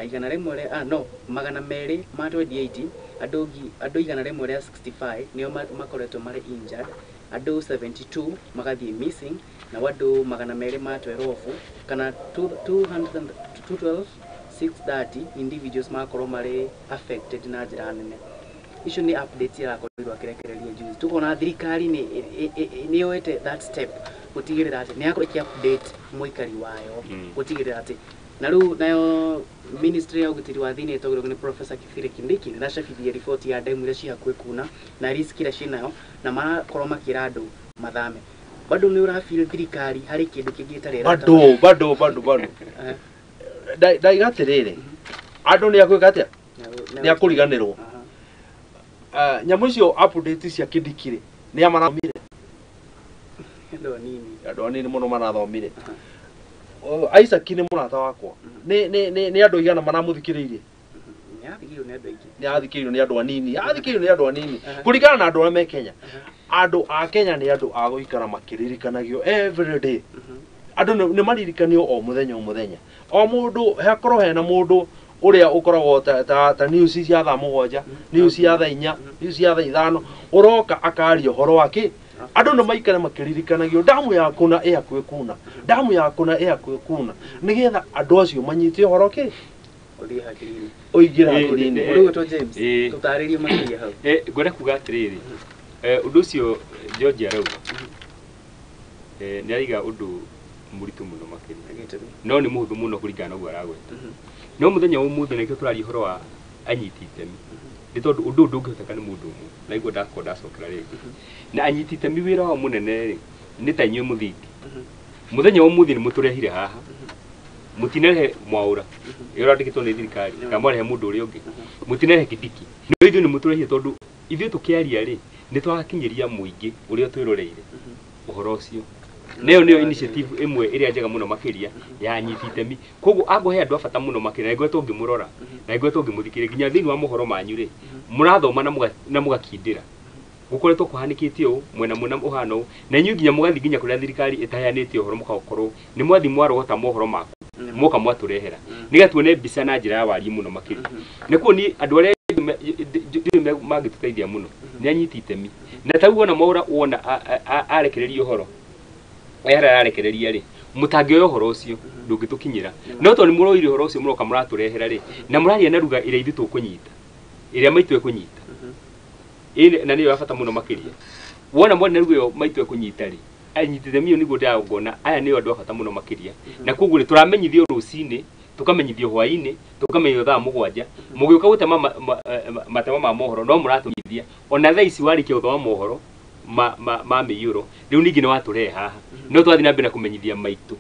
igana rĩmwe no 228 andũ 165 nĩo makoretwo marĩ injured, andũ 72 magathiĩ missing na andũ 212 kana 212,630 individuals makorwo marĩ affected na njĩra nene. Icio nĩ updates irakorirwo akĩrekereria juzi. Tukona thirikari nĩ yoete that step gũtigĩrĩra atĩ nĩ yakorwo ĩkĩ-update mũikari wayo gũtigĩrĩra atĩ na rĩu nayo ministry ya ũgitĩri wa thĩinĩ ĩtogorwo nĩ Professor Kithure Kindiki nĩ racabithia riboti ya ndemu iria ciĩ hakuhĩ kuna na risk iria ciĩnayo na marakorwo makĩra andũ mathame. Bado nĩ ũrafeel thirikari harĩ kĩndũ kĩngĩ tarĩ bado ndaiga atĩrĩrĩ andũ nĩ akwĩka atĩa nĩ akũriganĩrwo. Nyamũ icio update cia Kindiki nĩ amarathomire andũ anini mũno marathomire. Isaac nĩ mũrata wakwa nĩ andũ igana maramũthikĩrĩirie nĩ athikĩrĩirio nĩ andũ anini kũringana na andũ arĩa me Kenya. Andũ a Kenya nĩ andũ a gũikara makĩririkanagio every day. Andũ nĩ maririkanio o mũthenya o mũndũ hakorwo hena mũndũ ũrĩa ũkoragwo ta news cia thaa 7 news cia thaa 4 news cia thaa 5 ũroka akaria ũhoro wake. Andũ nĩ maikare makĩririkanagio damu ya kuna hakuhĩ kuna damu ya kuna hakuhĩ kuna nĩgetha andũ acio manyite ũhoro kĩ oigĩra hakiri-inĩ. Ũrĩgũtwo James tũtarĩrie makĩria hau ngwenda kuga atĩrĩrĩ ũndũ ũcio George arauga nĩ ariga ũndũ mũritũ mũno makĩria no nĩ mũhũthũ mũno kũringana na ũguo aragweta. No mũthenya ũmũthĩ nĩkĩo tũraria ũhoro wa anyiti itemi nĩ tondũ ũndũ ndũngĩhoteka nĩ mũndũ ũmwe na igua ndacokera rĩngĩ na anyiti itemi wĩra wao mũnene nĩ ta inyuĩ mũthingi. Mũthenya ũmũthĩ nĩ mũtũrehire haha mũtinerehe Mwaũra ũrĩa wandĩkĩtwo nĩ thirikari kana mwarehe mũndũ ũrĩa ũngĩ mũtinerehe Kindiki. No ithuĩ nĩ mũtũrehire tondũ ithuĩ tũkĩaria rĩ nĩ twagakinyĩria mũingĩ ũrĩa twĩroreire ũhoro ũcio. Nayo nĩyo initiative ĩmwe ĩrĩa njega mũno makĩria ya anyiti itemi. Koguo angũhe andũ a bata mũno makĩria na igwetwo ngĩmũrora na igwetwo ngĩmũthikĩrĩria nginya thĩinĩ wa mohoro manyu rĩ mũrathoma na mũgakindĩra gũkoretwo kũhanĩkĩte ũũ mwena ũhana ũũ na inyuĩ nginya mũgathi nginya kũrĩa thirikari ĩtaheanĩte ũhoro mũgakorwo nĩ mwathi mwarogota mohoro maku moka mwatũrehera nĩgetha tuone mbica na njĩra ya wariĩ mũno makĩria. Nĩkuo niĩ andũ arĩa mangĩtũteithia mũno nĩ anyiti itemi na taguo ona Mwaũra wona arekereria ũhoro ararekereria rĩ mũtangĩoya ũhoro ũcio ndũngĩtũkinyĩra. No tondũ nĩ mũroire ũhoro ũcio mũroka mũratũrehera rĩ na mũraria na ruga ĩrĩa ithuĩ tũkũnyita ĩrĩa maitũ ekũnyita na nĩyo ya bata mũno makĩria. Wona mwana na ruga ĩyo maitũ ekũnyita rĩ anyiti itemi nĩguo ndĩragona aya nĩyo andũ a bata mũno makĩria. Na koguo nĩ tũramenyithio rũcinĩ tukamenyithio hwainĩ tukamenyithio thaa 7 mũgĩũka gũtema matema ma mohoro no mũratũnyithia ona thaa ici warĩkia gũthoma mohoro ma mĩiyũro rĩu ningĩ nĩ watũrehe haha no twathiĩ na mbere na kũmenyithia maitũ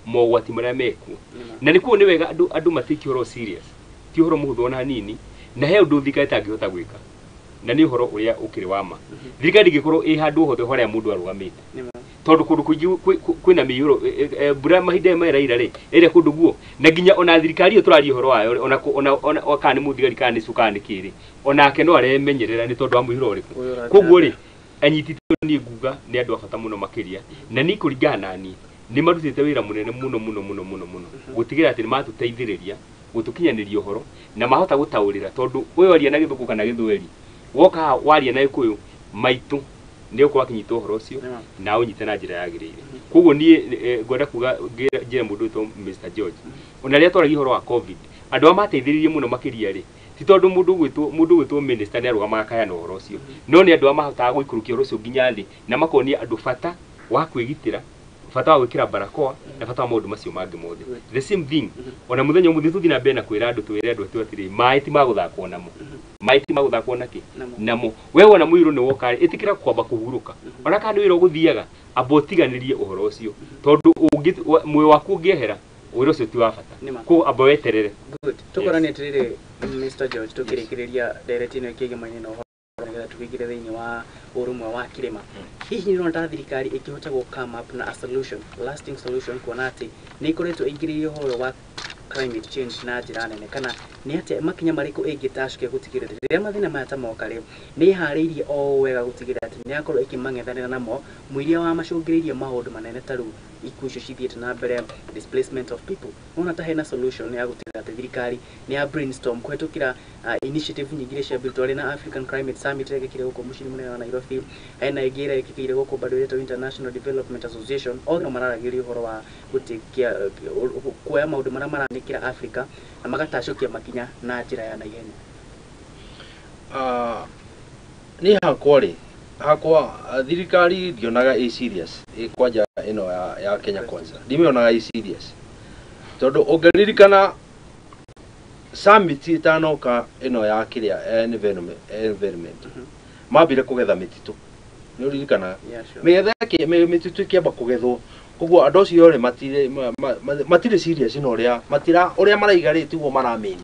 mogwati marĩa mekuo. Na nĩkuo nĩ wega andũ matĩki ũhoro serious ti ũhoro mũhũthũ ona hanini na he ũndũ thirikari ĩtangĩhota gwĩka na nĩ ũhoro ũrĩa ũkĩrĩ wa ma. Thirikari ĩngĩkorwo ĩ handũ hothe harĩa mũndũ arũgamĩte tondũ kũndũ kũingĩ kwĩna mĩiyũro mbura mahinda maya ĩraira rĩ ĩrĩa kũndũ guo na nginya ona thirikari ĩyo tũraria ũhoro wayo ona kana nĩ mũthigari kana nĩ cukani kĩrĩ onake no aremenyerera nĩ tondũ wa mũiyũro ũrĩkũ. Koguo rĩ anyiti itemi niĩ nguga nĩ andũ a bata mũno makĩria na nĩ kũringana na niĩ nĩ marutĩte wĩra mũnene mũno gũtigĩrĩra atĩ nĩ matũteithĩrĩria gũtũkinyanĩria ũhoro na mahota gũtaũrĩra tondũ ũyũ aria na Gĩthũngũ kana Gĩthweri woka waria na Gĩkũyũ maitũ nĩ ũkorwo akĩnyita ũhoro ũcio na ũnyite na njĩra yagĩrĩire. Koguo niĩ ngwenda kuga njĩre mũndũ wĩtwo Mr George ona rĩrĩa twaragia ũhoro wa COVID andũ arĩa mateithĩrĩirie mũno makĩria rĩ ti tondũ mũndũ gwĩtwo minister nĩ arũgamaga akayana ũhoro ũcio no nĩ andũ arĩa mahotaga gũikũrũkia ũhoro ũcio nginya thĩ na makonia andũ bata wa kwĩgitĩra bata wa gwĩkĩra barakoa na bata wa maũndũ macio mangĩ mothe. The same thing ona mũthenya ũmũthĩ tũthiĩ na mbere na kwĩra andũ twĩre andũ atĩrĩ maĩ ti magũthakwo namo maĩ ti magũthakwo nakĩ namo. We wona mũirũ nĩ woka ĩtĩkĩra kwamba kũhurũka ona kana wĩra ũgũthiaga amba ũtiganĩrie ũhoro ũcio tondũ muoyo waku ũngĩehera wĩra ũcio ti wa bata koguo amba weterere. Tũkoranĩtie rĩrĩ Mr George tũkĩrĩkĩrĩria ndereti ĩno ĩkĩgemaine na ũhoro nĩgetha tũkĩingĩre thĩinĩ wa ũrũmwe wa kĩrĩma. Hihi nĩ ta thirikari ĩkĩhota come up na a solution, lasting solution, kuona atĩ nĩ ikoretwo ĩingĩrĩire ũhoro wa climate change na njĩra nene, kana nĩ atĩ makinya marĩkũ ĩngĩtacukia gũtigĩrĩra rĩrĩa mathĩna maya ta moka rĩu nĩ iharĩirie o wega gũtigĩrĩra atĩ nĩ akorwo ĩkĩmang'ethanĩra namo mũiria wa macũngĩrĩirie maũndũ manene ta rĩu ikuũ icio cithiĩte na mbere, displacement of people. Ona ta hena solution ya gũtigĩrĩra atĩ thirikari nĩ ya brainstorm kũhetũkĩra initiative nyingĩ iria ciambĩrĩtwo arĩ na African Climate Summit ĩrĩa ĩgĩkire gũkũ mũciĩ mũnene wa Nairobi, hena ĩngĩ ĩrĩa ĩgĩkĩire gũkũ bado ĩretwo International Development Association, othe mararagĩrĩria ũhoro wa gũtikia kuoya maũndũ marĩa maranĩkĩra Africa na magatacukia makinya na njĩra ya naihenya. Nĩ hakwa thirikari ndionaga serious kwanja ĩno ya Kenya Kwanza, ndimĩonaga serious tondũ ũngĩririkana summit ĩtanoka ĩno ya kĩrĩa environment mambire kũgetha mĩtitũ, nĩ ũririkanaga mĩtitũ ĩkĩamba kũgethwo, koguo andũ acio rĩ matirĩ serious na ũrĩa maraiga rĩ tiguo maramĩni,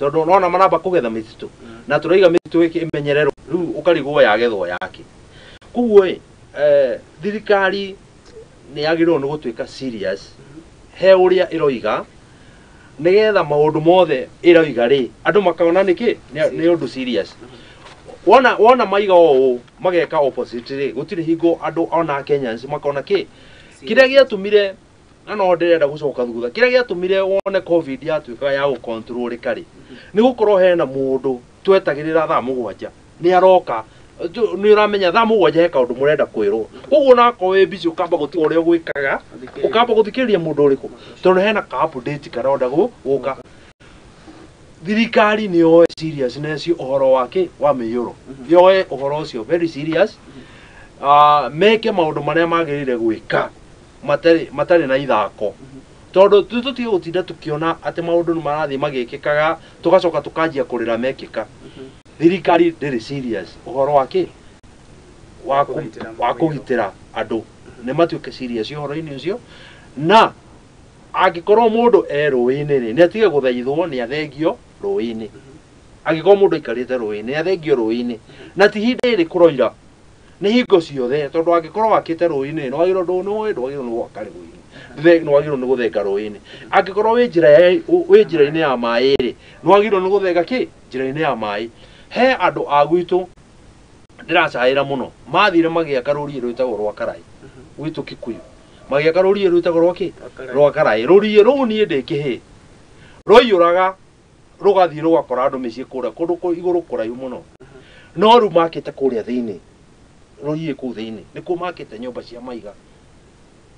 tondũ nona maramba kũgetha mĩtitũ na tũraiga mĩtitũ ĩmenyererwo, rĩu ũkarigwo yagethwo yake. Koguo thirikari nĩ yagĩrĩirwo nĩ gũtuĩka serious he ũrĩa ĩroiga, nĩgetha maũndũ mothe ĩroiga rĩ andũ makona nĩkĩ nĩ ũndũ serious. Wona maiga ũũ mageka opposite rĩ gũtirĩ hingo andũ ona Kenyans makona kĩ kĩrĩa gĩatũmire, na no ndĩrenda gũcoka thutha, kĩrĩa gĩatũmire wone COVID yatuĩka ya gũcontrol rĩ nĩ gũkorwo hena mũndũ twetagĩrĩra thaa 7 nĩ aroka, nĩ ũramenya thaa 7 he kaũndũ mũrenda kwĩrwo, koguo nako wĩ busy ũkamba gũtiga ũrĩa ũgwĩkaga, ũkamba gũthikĩrĩria mũndũ ũrĩkũ tondũ hena ka update karenda gũka. Thirikari nĩ yoe seriousness ũhoro wake wa mĩiyũro, yoe ũhoro ũcio very serious, meke maũndũ marĩa magĩrĩire gwĩka matarĩ na ithako, tondũ tũtige gũtinda tũkĩona atĩ maũndũ nĩ marathiĩ magĩkĩkaga tũgacoka tũkanjia kũrĩra mekĩka. Thirikari ndĩrĩ serious ũhoro wake wa kũgitĩra andũ, nĩ matuĩke serious ũhoro-inĩ ũcio, na angĩkorwo mũndũ rũĩ-inĩ rĩ nĩ atige gũthaithwo nĩ athengio rũĩ-inĩ, angĩkorwo mũndũ aikarĩte rũĩ-inĩ nĩ athengio rũĩ-inĩ, na ti hĩndĩ ĩrĩ kũroira, nĩ hingo ciothe, tondũ angĩkorwo wakĩte rũĩ-inĩ nĩ wagĩrĩirwo ndwagĩrĩirwo nĩ gwaka rũĩ-inĩ, nĩ wagĩrĩirwo nĩ gũthenga rũĩ-inĩ. Angĩkorwo wĩ njĩra-inĩ ya maĩ rĩ nĩ wagĩrĩirwo nĩ gũthenga kĩ njĩra-inĩ ya maĩ. He andũ a gwitũ ndĩracaĩra mũno mathire magĩaka rũriĩ rwĩtagwo rwa Karai gwitũ Kikuyu, magĩaka rũriĩ rwĩtagwo rwa Karai. Rũriĩ rũu niĩ ndĩkĩhĩ rwaiyũraga rũgathiĩ rũgakora andũ mĩciĩ kũrĩa kũndũ igũrũ kũraihu mũno, no rĩu makĩte kũrĩa thĩinĩ, rũriĩ kũu thĩinĩ nĩkuo makĩte nyũmba cia maiga,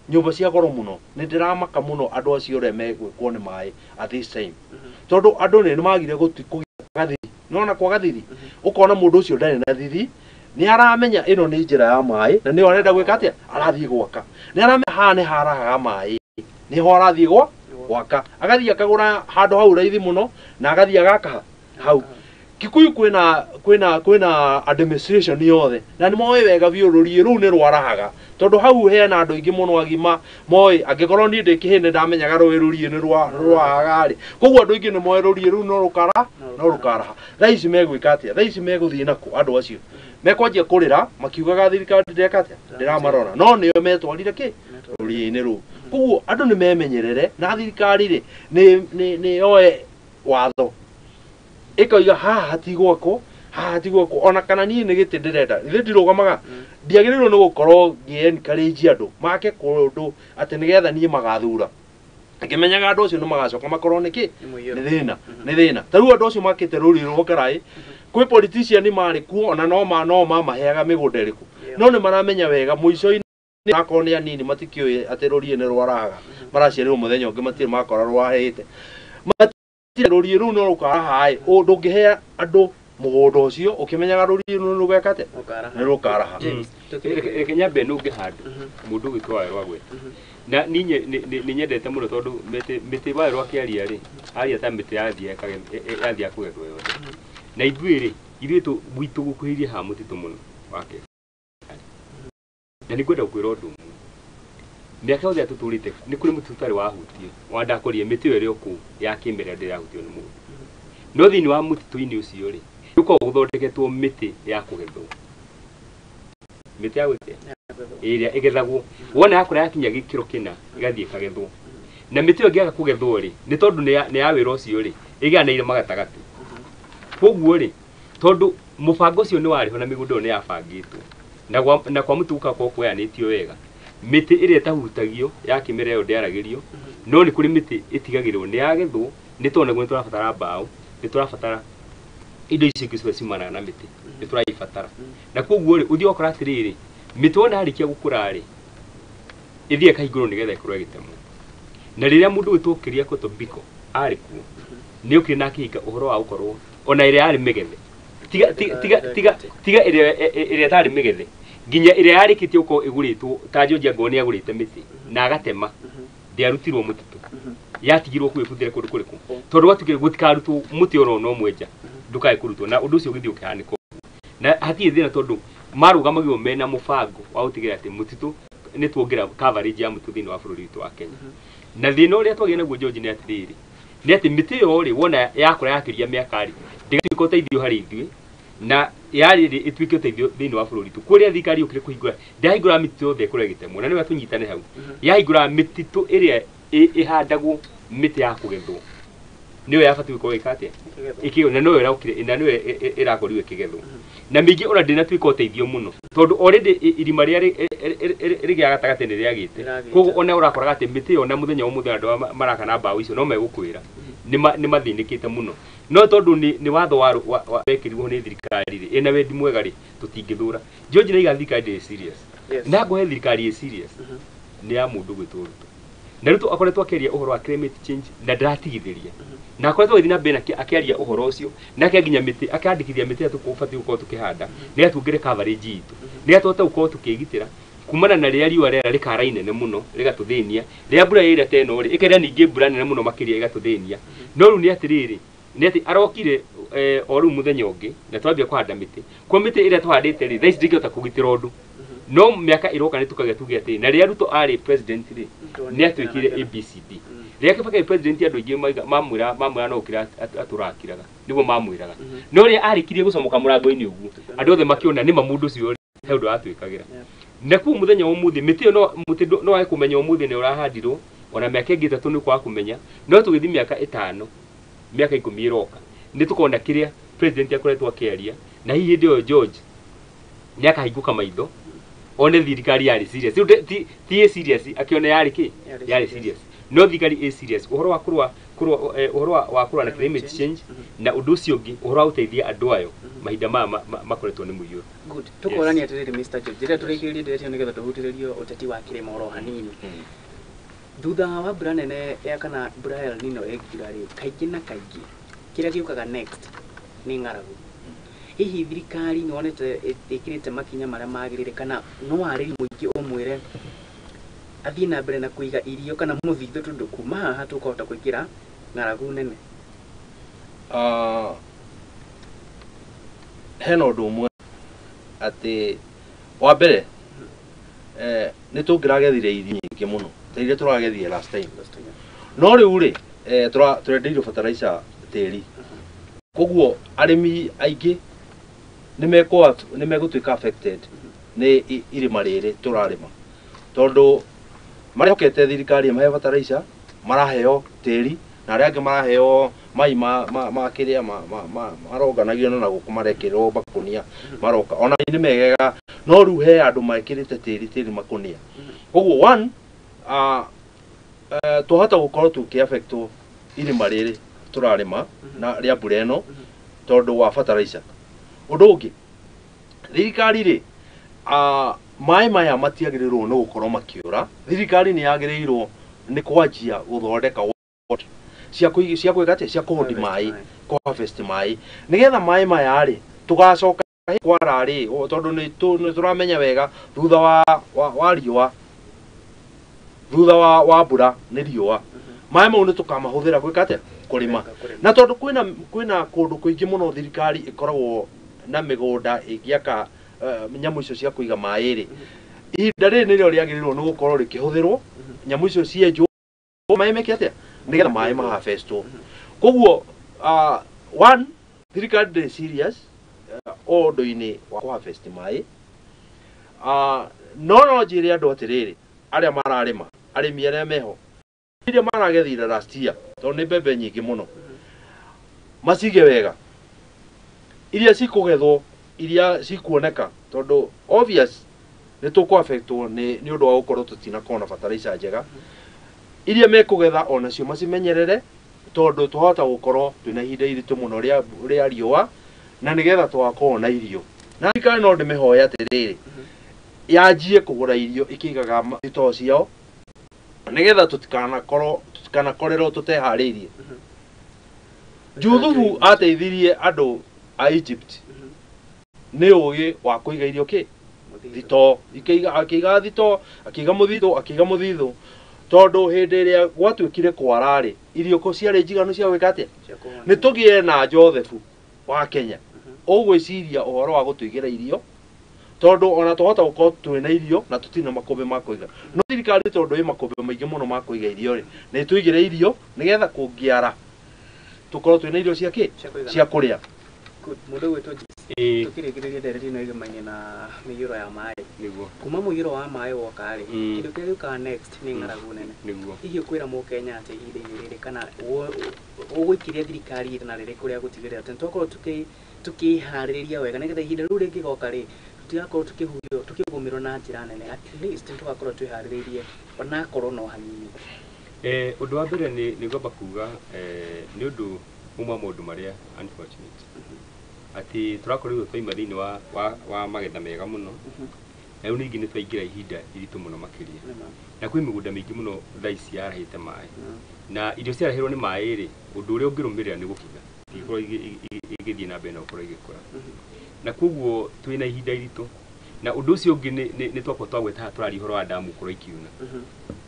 nyũmba cia goro mũno. Nĩ ndĩramaka mũno andũ acio ũrĩa megwĩkwo nĩ maĩ at this time, tondũ andũ nĩ magire gũkũgĩa gathiri, nona kwa gathiri ũkona mũndũ ũcio ndarĩ na thithi, nĩ aramenya ĩno nĩ njĩra ya maĩ na nĩ arenda gwĩka atĩa, arathiĩ gwaka, nĩ aramenya haha nĩ harahaga maĩ, nĩho arathiĩ gwaka, agathiĩ akagũra handũ hau raithi mũno na agathiĩ agaka hau. Kikuyu kwĩna administration yothe na nĩ moĩ wega biũ rũriĩ rũu nĩ rwarahaga, tondũ hau hena andũ aingĩ mũno agima moĩ, angĩkorwo niĩ ndĩkĩhĩ nĩ ndamenyaga rũriĩ nĩ rwarahaga rĩ, koguo andũ aingĩ nĩ moĩ rũriĩ rũu no rũkaraha. Thaa ici megwĩka atĩa, thaa ici megũthiĩ nakũ andũ acio, mekwanjia kũrĩra makiugaga thirikari ndĩreka atĩa, ndĩramarora, no nĩo metwarire kĩ rũriĩ-inĩ rũu. Koguo andũ nĩ memenyerere na thirikari rĩ nĩ yoe watho ĩkoiga haha hatigwakwo, ona kana niĩ nĩ gĩtĩ ndĩrenda, ithe ndirũgamaga ndiagĩrĩirwo nĩ gũkorwo ngĩ-encourage andũ make kũndũ atĩ nĩgetha niĩ magathura, ngĩmenyaga andũ acio nĩ magacoka makorwo nĩkĩ nĩ thĩna. Ta rĩu andũ acio makĩte rũriĩ rwa Karai, kwĩ politician marĩ kuo ona no mamaheaga mĩgũnda ĩrĩkũ, no nĩ maramenya wega mũico-inĩ akorwo nĩ anini matikĩũĩ atĩ rũriĩ nĩ rwarahaga, maraciarĩrwo mũthenya ũngĩ matirĩ makora rwahĩte, rũriĩ rũu no rũkaraha ĩ, ndũngĩhe andũ mũgũnda ũcio ũkĩmenyaga rũriĩ rũu nĩ rũgeka atĩa, nĩ rũkaraha. Reke nyambe nũnge handũ mũndũ ũgĩtwo Waĩ rwa Gweta, na nĩ nyendete mũno tondũ mĩtĩ Waĩ rwa Kĩaria rĩ aria ta mĩtĩ yathiĩ kũgethwo yothe, na ithuĩ gwitũ gũkuhĩrĩria haha mũtitũ mũno wake, na nĩ ngwenda gũkwĩra ũndũ ũmwe, mĩaka yothe tũtũrĩte nĩ kũrĩ mũtitũ ũtarĩ wahutio, wandakũria mĩtĩ ĩyo ĩrĩ o kũu ya kĩmerera ndĩrahutio nĩ mũndũ, no thĩinĩ wa mũtitũ-inĩ ũcio rĩ uko guthondeketwo miti ya kugethwo miti ya gwite iria igethagwo wona yakura yakinya gikiro kina igathie kagethwo na miti yo ngiaga kugethwo ri ni tondu ni ya wira ucio ri igianaire magatagati koguo ri tondu mubango ucio ni wariho na migundo ni yabangitwo na kwa mutuka kwa kuyanitio wega miti iria tahutagio ya kimera yo ndiaragirio no ni kuri miti itigagirwo ni yagethwo ni tondu niguo turabatara mbao ni turabatara indo icio ingĩ cimana na miti ni turaibatara na koguo ri uthio okora atiriri miti wona harikia gukura ri ithie kahiguru nigetha ikorwo igitemo na riria mundu witukiria ko tobiko ari ku ni ukiri na kika uhoro wa gukorwo ona iria ari migethe tiga iria tari migethe nginya iria yarikitie uko iguritwo ta Georgia ngoni agurite miti na agatema ndiarutirwo mutitu yatigirwo kwibudire kundu kuriku tondu watukire gutikarutwo muti oro no mwenja ndukae kurutwo na undu ucio ugithi ukihaniko na hatie thina tondu marugamagio mena mubango wa utigira ati mutitu ni tuongira coverage ya mutu thini wa bururi witu wa Kenya na thina uria twagire naguo George ni atiriri ni ati miti yo ri wona yakura yakiria miaka ri ndigatuika uteithio hari ithui na yari itwike uteithio thini wa bururi tu kuria thikari ukire kuhingura ndahingura miti yothe kuria gitemwo na niwe tunyitane hau yahingura mititu iria ihandagwo miti ya kugethwo niwe yabati gukorwo ikate ikio na niwe raukire na niwe irakoriwe kigethwo na mingi ona ndina twika uteithio muno tondu already irima ria rigia gatagate ni riagite koguo ona urakora ati miti yo na muthenya umuthe andu maraka na mbao icio no megukwira ni mathinikite muno no tondu ni watho wa wekirwo ni thirikari ri ina wendi mwega ri tutingithura George na iga thirikari serious na ngo he thirikari serious ni ya mundu gwituruto na ruto akoretwo akeria uhoro wa climate change na ndatigithiria na akoretwo githina bena akiaria uhoro ucio na akinginya miti akandikithia miti atukufati uko tukihanda ni atungire coverage itu ni atota uko tukigitira kumana na ria riwa rera rikara inene muno rigatuthinia ria mbura ira teno ri ikeria ningi mbura nene muno makiria igatuthinia no ru ni atiriri ni ati arokire oru muthenya ungi na twambia kuhanda miti kwa miti ira twahandite ri thaici ndingihota kugitira undu no miaka iroka ni tukage tuge ati na ria ruto ari president ri ni atwikire ABCD ria kibaka president andu ingi mamwira no ukira aturakiraga niguo mamwiraga no ria arikirie gucomoka murango-ini uguo andu othe makiona ni mamundu cio he undu atwikagira na ku muthenya umuthi miti no wae kumenya umuthi ni urahandirwo ona miaka ingi 3 ni kwa kumenya no tugithi miaka 5 miaka 10 iroka ni tukona kiria president akoretwo akiaria na hihi ndio George ni akahinguka maitho one thirikari yari serious ti serious akiona yari ki yari serious no thirikari serious uhoro wa kurwa na climate change na undu ucio ngi uhoro wa uteithia andu ayo mahinda makoretwo ni muiyo good tukorani atiriri Mr George rira turikiri ndirete nigetha tuhutiririo uteti wa kirima oro hanini thutha wa mbura nene ya kana mbura ya El Nino egirari kaingi na kaingi kiria giukaga next ni ng'aragu hihi thirikari ni wonete ikirite makinya maria magirire kana no wariri muingi umwire athii na mbere na kuiga irio kana muthithu tundu kuma haha tukahota kwikira ng'aragu nene hena undu umwe ati wa mbere ni tungiragethire irio nyingi muno tire turagethire last time no riu ri turendeirwo fertilizer tiri koguo arimi aingi ni megutwika affected ni irima riri turarima tondu marihokete thirikari mahe fertilizer maraheo tiri na aria angi maraheo mai ma kiria maroganagio na guku marekirwo makunia maroka ona ni megega no ru he andu maikirite tiri makunia koguo one tuhota gukorwo tuki affectwo irima riri turarima na ria mbura ino tondu wa fertilizer undu ungi thirikari ri mai maya matiagirirwo no gukorwo makiura thirikari ni yagirirwo ni kwanjia guthondeka cia kwigate cia kuhodi mai ko harvest mai nigetha mai maya ri tugacoka kwara ri tondu ni turamenya wega thutha wa riua thutha wa mbura ni riua mai mau ni tukamahũthĩra gwikate kurima na tondu kwina kundu kuingi muno thirikari ikoragwo na migunda igiaka nyamu icio cia kuiga mai ri ihinda riri nirio riagirirwo ni gukorwo rikihũthĩrwo nyamu icio cienjwo mai mekete nigetha mai maharvestwo koguo one thirikari ndĩ serious o ũndũ-inĩ wa kũharvest maĩ. No njĩre andũ atĩrĩrĩ, arĩa mararĩma, arĩmi arĩa meho, iria maragethire last year, tondũ nĩ mbembe nyingĩ mũno, macige wega, iria cikũgethwo, iria cikuoneka, tondũ obvious nĩ tũkũ-affectwo nĩ ũndũ wa gũkorwo tũtinakorwo na fertilizer njega. Iria mekũgetha onacio macimenyerere, tondũ twahota gũkorwo twĩna ihinda iritũ mũno rĩa riũa, na nĩgetha tũgakorwo na irio. Na thirikari no ndĩmĩhoe atĩrĩrĩ, yanjie kũgũra irio ikĩigaga thitoo ciao, nĩgetha tũtikanakorerwo tũteharĩirie. Juthubu ateithirie andũ a Egypt nĩ ũgĩ wa kũiga irio thitoo, akĩiga thitoo, akĩiga mũthithũ, tondũ hĩndĩ ĩrĩa gwatuĩkire kwara-rĩ, irio ciarĩ njiganu cia gwĩka atĩa? Nĩ tũgĩe na Joseph wa Kenya ũgwĩciria ũhoro wa gũtũigĩra irio, tondũ ona twahota gũkorwo twĩna irio na tũtirĩ na makũmbĩ ma kũiga. No thirikari tondũ ĩ makũmbĩ maingĩ mũno ma kũiga irio-rĩ, nĩ tũigĩre irio nĩgetha kũngĩara tũkorwo twĩna irio cia kũrĩa. Mũndũ gwĩtwo tũkĩrĩkĩrĩria ndereti ĩno ĩgĩmaine na mĩiyũro ya maĩ. Kuma mũiyũro wa maĩ woka-rĩ, kĩndũ kĩrĩa gĩũkaga next nĩ ng'aragu nene. Hihi ũkwĩra Mũkenya atĩ ihinda-inĩ rĩrĩ kana ũgũikiria thirikari itana rĩrĩ kũrĩa gũtigĩrĩra atĩ nĩtwakorwo tukĩharĩrĩria wega, nĩgetha ihinda rĩu rĩngĩgoka-rĩ, tutigakorwo tukĩgũmĩrwo na njĩra nene, at least nĩtũgakorwo twĩharĩrĩirie onakorwo no hanini. Ũndũ wa mbere nĩ ngomba kuga nĩ ũndũ ũmwe maũndũ marĩa unfortunate atĩ tũrakorirwo twaima thĩinĩ wa magetha mega mũno, na rĩu ningĩ nĩ twaingĩra ihinda iritũ mũno makĩria, na kwĩ mĩgũnda mĩingĩ mũno thaa ici yarahĩte maĩ, na irio ciarahĩrwo nĩ maĩ-rĩ, ũndũ ũrĩa ũngĩrũmĩrĩra nĩ gũbutha, igĩkorwo igĩthiĩ na mbere na gũkorwo igĩkũra, na koguo twĩna ihinda iritũ. Na ũndũ ũcio ũngĩ nĩ twakorwo twagweta haha tũraria ũhoro wa damu gũkorwo ikiuna,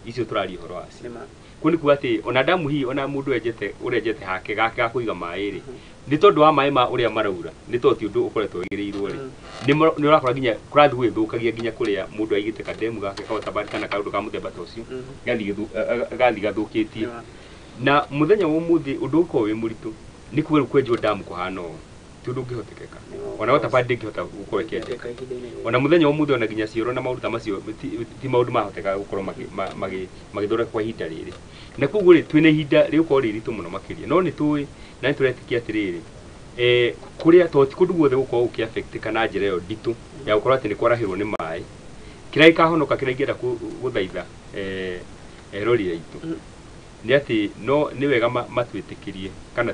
icio tũraria ũhoro wacio. Kuo nĩ kuga atĩ ona damu hihi ona mũndũ ũrenjete hake gake ga kũiga maĩ-rĩ, nĩ tondũ wa maĩ ma ũrĩa maraura, nĩ tondũ ti ũndũ ũkoretwo wĩrĩirwo-rĩ, nĩ ũrakora nginya kũrathiĩ gũgĩthũkagia nginya kũrĩa mũndũ aigĩte kademu gake kaũtabari kana kaũndũ ka mũthemba ta ũcio, gathiĩ gathũkĩtie. Na mũthenya wa ũmũthĩ ũndũ ũkorwo wĩ mũritũ nĩ kuga rĩu kwenjwo damu kũhana ũũ ti ũndũ ũngĩhotekeka, ona ũtabari ndĩngĩhota gũkorwo ĩkĩenjeka. Ona mũthenya wa ũmũthĩ ona nginya cioro na maũndũ ta macio ti maũndũ mahotekaga gũkorwo magĩthondeka kwa ihinda rĩrĩ. Na koguo-rĩ twĩna ihinda rĩgũkorwo rĩ iritũ mũno makĩria, no nĩ tũĩ na nĩ tũretĩkia atĩrĩrĩ, kũrĩa to ti kũndũ guothe gũkorwo gũkĩaffectĩka na njĩra ĩyo nditũ ya gũkorwo atĩ nĩ kwarahĩrwo nĩ maĩ. Kĩrĩa gĩkahonoka kĩrĩa ingĩenda gũthaitha rori aitũ nĩ atĩ nĩ wega matwĩtĩkĩrie kana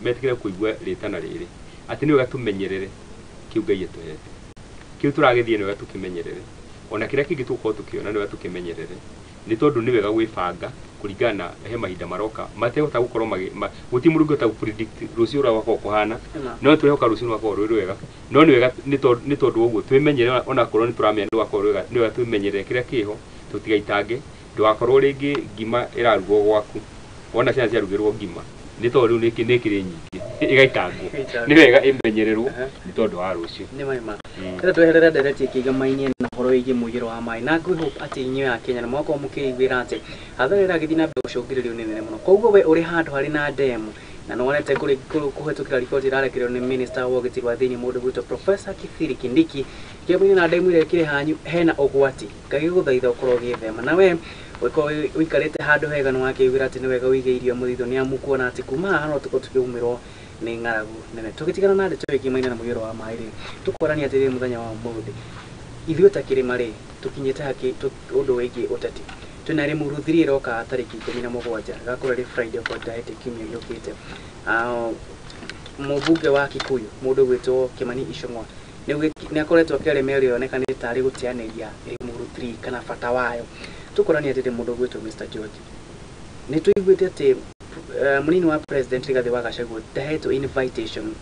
metĩkĩre kũigua rĩtana rĩrĩ, atĩ nĩ wega tũmenyerere kĩu Ngai atũhete, kĩu tũragĩthiĩ nĩ wega tũkĩmenyerere, ona kĩrĩa kĩngĩ tũgũkorwo tũkĩona nĩ wega tũkĩmenyerere, nĩ tondũ nĩ wega gwĩbanga kũringana na he mahinda maroka matehota gũkorwo gũtirĩ mũndũ ũngĩhota gũpredict rũciũ ũrĩa gwakorwo kũhana, no tũrehoka rũciũ rũgakorwo rwĩ rwega, no nĩ wega nĩ tondũ ũguo twĩmenyerere, onakorwo nĩ tũramenya ndũgakorwo rwega, nĩ wega twĩmenyerere kĩrĩa kĩho tũtigaitange, ndũgakorwo rĩngĩ ngima ĩrarugwo gwaku wona ciana ciarugĩrwo ngima nĩ tondũ rĩu nĩ kĩrĩ nyingĩ ĩgaitangwo, nĩ wega ĩmenyererwo nĩ tondũ wa rũciũ. Nĩ maima rĩrĩa tweherera ndereti ĩkĩigamainie na ũhoro wĩgiĩ mũiyũro wa maĩ, na ngwĩhope atĩ inyuĩ Akenya nĩ mwakorwo mũkĩiguĩra atĩ hathara ĩragĩthiĩ na mbere gũcũngĩrĩrio nĩ nene mũno. Koguo we ũrĩ handũ harĩ na ndemu na nĩ wonete kũhetũkĩra riboti ĩrarekererio nĩ Minister wa ũgitĩri wa thĩinĩ mũndũ gwĩtwo Professor Kithure Kindiki, kĩambĩrĩria na ndemu ĩrĩa ĩkĩrĩ hanyu hena ũgwati, ngagĩgũthaitha ũkorwo ũgĩthema, na we ũkorwo ũikarĩte handũ hega nĩ wakĩiguĩra atĩ nĩ wega ũige irio mũthithũ, nĩ amu kuona atĩ kuma haha no tũkorwo tũkĩgũmĩrwo nĩ ng'aragu nene. Tũgĩtigana na ndeto ĩkĩmaine na mũiyũro wa maĩ-rĩ, tũkwarania atĩrĩrĩ mũthenya wa ũmũthĩ, ithuĩ ta kĩrĩma-rĩ tũkinyĩte haki ũndũ wĩgiĩ ũteti. Twĩna Limuru 3 ĩroka tarĩki 17 gakorwo rĩ Friday kwa ndahete kiumia gĩũkĩte. Mũmbunge wa Kikuyu mũndũ gwĩtwo Kimani Ichung'wa nĩ akoretwo akĩaria mĩario yoneka nĩ tarĩ gũteanĩria Limuru 3 kana bata wayo. Tũkwarania atĩrĩrĩ mũndũ gwĩtwo Mr. George, nĩ tũiguĩte atĩ mũnini wa President Rigathĩ wa Gachagua ndahetwo invitation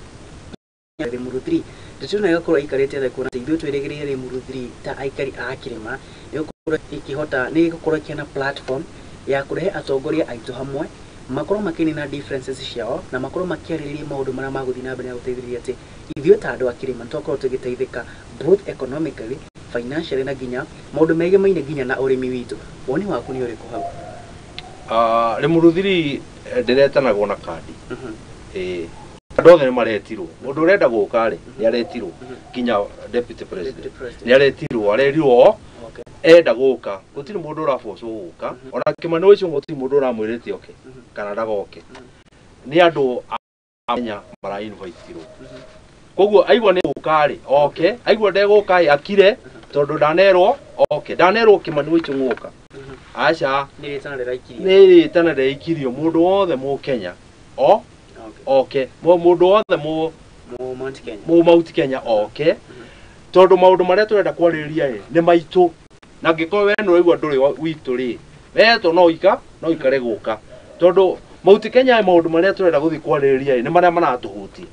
ya Limuru 3. Ndeto ĩno ĩgakorwo ĩikarĩte thĩ kuona atĩ ithuĩ twĩrĩgĩrĩire Limuru 3 ta aikari a kĩrĩma nĩ ĩgũkorwo ĩkĩona platform ya kũrehe atongoria aitũ hamwe, makorwo makĩnina differences ciao na makorwo makĩarĩrĩria maũndũ marĩa magũthiĩ na mbere na gũteithĩrĩria atĩ ithuĩ ta andũ a kĩrĩma nĩ twakorwo tũgĩteithĩka both economically, financially na nginya maũndũ megemainie nginya na ũrĩmi witũ. Woni waku nĩ ũrĩkũ hau? Limuru 3 ndĩretanagwo na kandi. andå othe nä maretirwo må ndå å renda gå ka rä nä aretirwo kinya deputy president nä aretirwo arerirwo enda gå ka gå tirä må ndå å rabocwo gå ka ona kä mani å icio gå tirä må ndå å ramwä rä te oke kana ndagoke nä andå amenya marainvitirwo koguo aigua nä gå ka rä oke aigua ndegå ka akire tondå ndanerwo oke ndanerwo kä mani å icio gå ka aca nä rä tana ndaikirio må ndå wothe må Kenya oke må ndå wothe må Mount Kenya oke tondå maå ndå marä a tå renda kwarä ria nä maitå na ngä korwo we nä raigua ndå rä witå rä wetå no ikare gå ka tondå Mount Kenya maå ndå marä a tå renda gå thiä kwarä ria nä marä a maratå hutie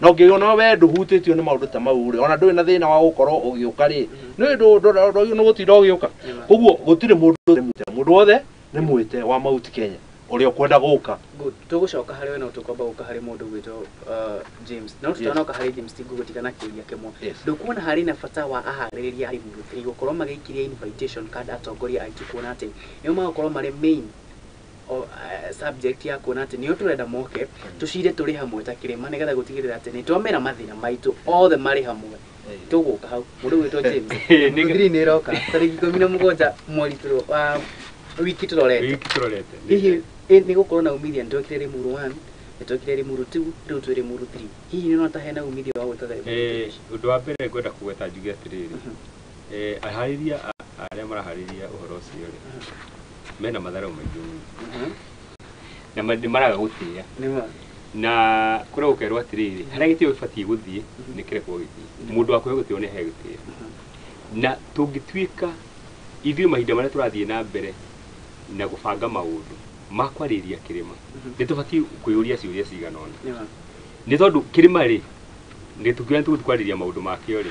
na ngä ona we ndå hutä tio nä maå ndå ta mau rä ona ndå na thä na wa gå korwo å gä å ka rä nä nä gå tinda å gä å ka koguo gå tirä må ndå wothe nä mwä te wa Mount Kenya å rä a å kwenda gå ka tå gå coka harä we no tå kwamba gå ka harä må ndå gwä two James no tå tanoka harä James tingå gå tigana kä ria kä mwe ndå kuona harä na bata wa aharä rä ria harä må gå korwo magä ikiria invitation card atongoria aitå kuona atä nä o magakorwo marä main subject ya kuona atä nä o tå renda moke tå cire tå rä hamwe ta kä rä ma nä getha gå tigä rä ra atä nä twamera mathä na maitå othe marä hamwe tå gå ka hau må ndå gwä two James thiri nä roka tarä ki 17 mweri wiki tå rorete hihi nä gå korwo na umithia nä twekire rä muru 1 nä twekire rä muru 2 rä u twä rä muru 3 hihi nä nota hena umithia wa gwä ta å ndå wa mbere ngwenda kågweta njuge atä rä rä aharä ria arä a maraharä ria å horo å cio rä mena matharau maingä na nä maraga gå tä a na kå rä gå kerwo atä rä rä harä a gä tä o gä batiä gå thiä nä kä rekwo gä thiä må ndå wakå gå tä o nä he gå tä a na tå ngä tuä ka ithuä mahinda marä a tå rathiä na mbere na gå banga maå ndå makwarä ria kä rä ma nä tå batiä kwä å ria ciå ciganona nä tondå kä rä ma rä nä tå kä tå gå kwarä ria maå ndå makä o rä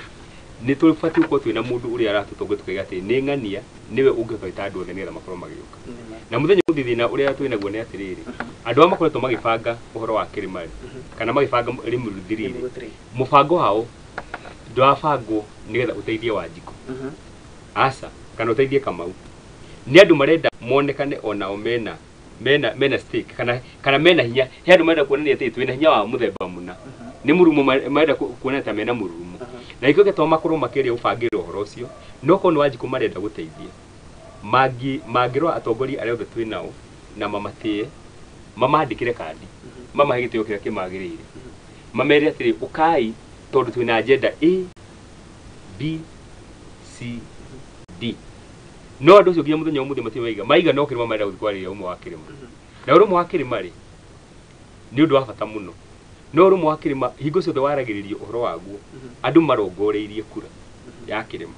nä tå batiä gå korwo twä na må ndå å rä a aratå tongoria tå kaiga atä nä ng'ania nä we å ngä baita andå othe nä getha makorwo magä å ka na må thenya må thithä na å rä a twä naguo nä atä rä rä andå arä a makoretwo magä banga å horo wa kä rä ma rä kana magä banga rä må ruthiri rä må bango wao ndwabangwo nä getha å teithie Wanjikå aca kana å teithie Kamau nä andå marenda monekane onao mena stake kana mena hinya he andå marenda kuonania atä twä na hinya wa må themba mũna nä må rumo marenda kuonania ta mena må rumo na ikå getwo makorwo makä rä a gå bangä ra å horo å cio no korwo nä Wanjikå marenda gå teithia mangä rora atongoria arä a othe twä nao na mamatä mamandä kä re kandi mamahe gä tä o kä rä a kä magä rä ire mamere atä rä å kai tondå twä na agenda A B C D no andå å cio nginya må thenya å må thä maiga no kä rä ma marenda gå thiä kwarä ria å mwe wa kä rä ma na å rå mwe wa kä rä ma rä nä å ndå wa bata må no no å rå mwe wa kä rä ma hingo ciothe waragä rä rio å horo waguo andå marongoreirie kura ya kä rä ma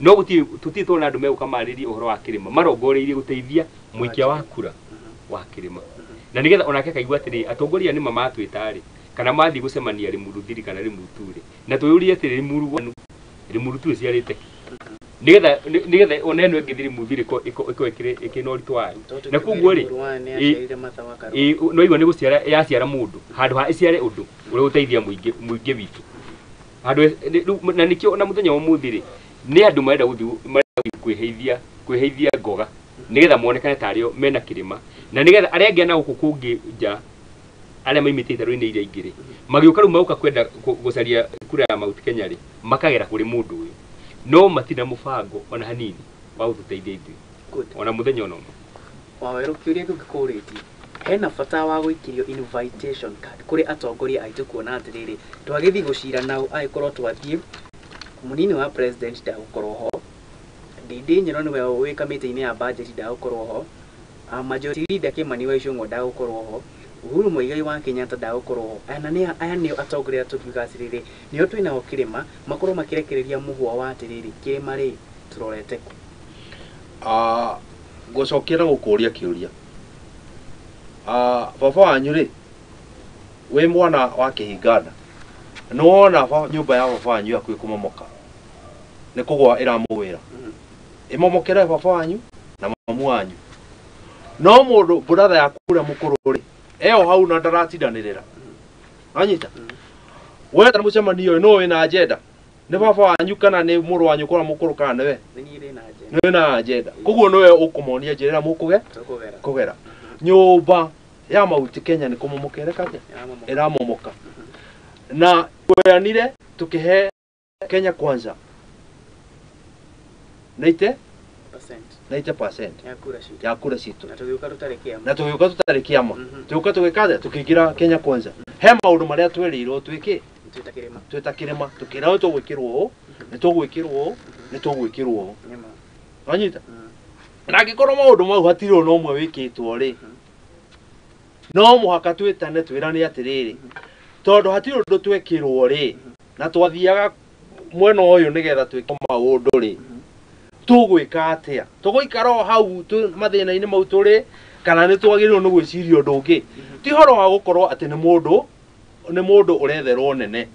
no tå tiä twona andå megå ka marä rie å horo wa kä rä ma marongoreirie gå teithia må ikia wa kura wa kä rä ma na nä getha onake akaigua atä rä atongoria nä mamatwä tarä kana mathiä gå cemania rä muru 3 kana rä muru 2 rä na twä å rie atä rä rä muru 2 ciarä te nä getha ona ä no ä ngä thiri må thirä ä na å ritå wayo na koguo rä no igua nä gå ciara yaciara må ndå handå ha ä ciare å ndå å rä gå teithia må ingä witå na nä kä o na må thenya wa må thä rä nä andå marenda gå kwä heithia ngoga nä getha monekane tarä o mena kä rä ma na nä getha arä a angä ana gå kå kå ngä nja arä a maimä te itarå-inä iria ingä rä magä å ka rä u magå kwenda gå caria kura ya Mount Kenya rä makagera kå rä må ndå å yå no matina må bango ona hanini wa gå tå teithia ithuä ona må thenya ona wawerå kä å ria kå ngä kå rä tie hena bata wa gå ikirio invitation card kå rä atongoria aitå kuona atä rä rä twagä thiä gå cira nao agä korwo twathiä må nini wa president ndagå korwo ho ndindä nyero nä we wä kamä tä-inä ya budget ndagå korwo ho majority leader Kimani wa Ichung'wa ndagå korwo ho Uhuru Muigai wa Kenyatta ndagå korwo ho aya nä o atongoria tå kiuga atä rä rä nä o twä nao kä rä ma makorwo makä rekereria må hwa wa atä rä rä kä rä ma rä tå rorete kå gå cokia na gå kå ria kä å ria baba wanyu rä wä mwana wa kä hingana nä wona nyå mba ya baba wanyu yakuä kå momoka nä kå gwa ä ramå wä ra ä momokere baba wanyu na mamu wanyu no må ndå mbåratha yaku å rä a må kå rå rä eo hau na ndaratindanä ra anyita weta må cemanio å yå no wä na agenda nä baba wanyu kana nä må rå wanyu kå ra må kå rå kana nä we nä wä na agenda koguo nä we å kå monia njä ra må kå gera nyå mba ya Mount Kenya nä kå momokere kate ä ramomoka na twoyanire tukihe Kenya Kwanza 90% ya kura citu na tugiuka tutarĩ kĩama na tugiuka tutarĩ kĩama tugiuka tugĩkaze tukiingira Kenya Kwanza he maũndũ marĩa twerirwo twĩke twĩta kĩrĩma tukĩra tũgwĩkĩrwo nĩ tũgwĩkĩrwo wanyita na angĩkorwo maũndũ mau hatirĩ no ũmwe wĩkĩtwo rĩ no mũhaka twĩtane twĩrane atĩrĩrĩ tondũ hatirĩ ũndũ twekĩrwo rĩ na twathiaga mwena ũyũ nĩgetha twĩke maũndũ rĩ tũgwĩka atĩa tũgũikara hau mathĩna-inĩ mau tũrĩ kana nĩ twagĩrĩirwo nĩ gwĩciria ũndũ ũngĩ ti horo wa gũkorwo atĩ nĩ mũndũ ũretherwo nene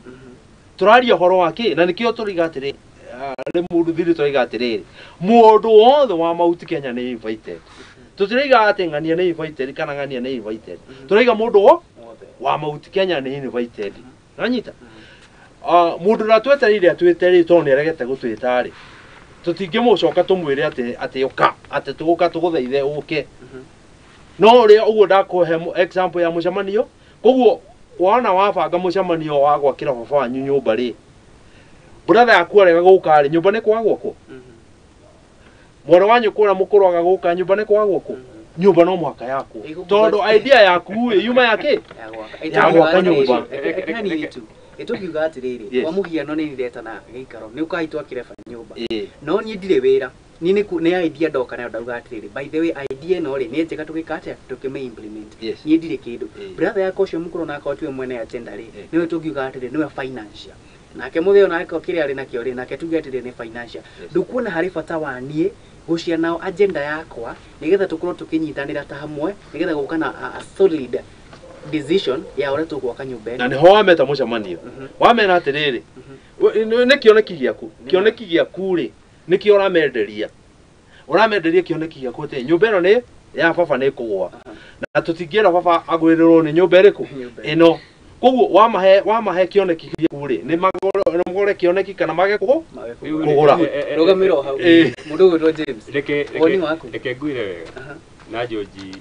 tũraria horo wake na nĩkĩo tũriga atĩrĩrĩ nĩ mũndũ thiri tũriga atĩrĩrĩ mũndũ wothe wa Mount Kenya nĩ invited tũtiriga atĩ ng'ania nĩ invited kana ng'ania nĩ invited tũriga mũndũ wa Mount Kenya nĩ invited nanyita mũndũ na twetereire atwĩterĩ tondũ nĩ aregete gũtwĩta rĩ tũtingĩmũcoka tũmwĩre atĩ ũka atĩ tũgũka tũgũthaithe ũke no rĩo ũguo ndakũhe example ya mũcemanio koguo wana wabanga mũcemanio wa gwakĩra baba wanyu nyũmba rĩ brother yaku arega gũka rĩ nyũmba nĩ kwa gwakwo mwana wanyu kũra mũkũrũ aga gũka nyũmba nĩ kwa gwakwo nyũmba no mwaka yako tondũ idea yaku yuma yake ya gwaka nyũmba itugiuga atiriri kwa muhiano ni ndiretana gĩikaro nĩ ũkaitwa kĩreba nyũmba no niĩ ndirĩ wĩra nĩ idea ndoka nayo ndauga atiriri by the way idea no rĩ nĩ njega tũgĩkate tũkĩme implement niĩ ndirĩ kĩndũ brother yakwa ũcio mũkũrũ nake otwe mwene agenda rĩ nĩwe tũngiuga atiriri nĩwe financial nake mũtheo nake kĩrĩa arĩ nakĩo rĩ nake tuge atiriri nĩ financial ndũkuona harĩ bata wa niĩ gũcia nao agenda yakwa nĩgetha tũkorwo tũkĩnyitanĩra ta hamwe nĩgetha gũka na a solid decision ya ũrĩa tũgwaka nyũmba na nĩho wameta mũcemanio wamena atĩrĩrĩ nĩ kĩoneki gĩaku rĩ nĩkĩo ũramenderia kĩoneki gĩaku atĩ nyũmba ĩno nĩ ya baba nĩ kũgwa na tũtingĩera baba agwĩrĩrwo nĩ nyũmba ĩrĩkũ ĩno koguo wamahe kĩoneki gĩaku rĩ nĩ magore kĩoneki kana mage kũgũra rũgamĩro hau mũndũ ũgwĩtwo James reke ngwĩre wega na George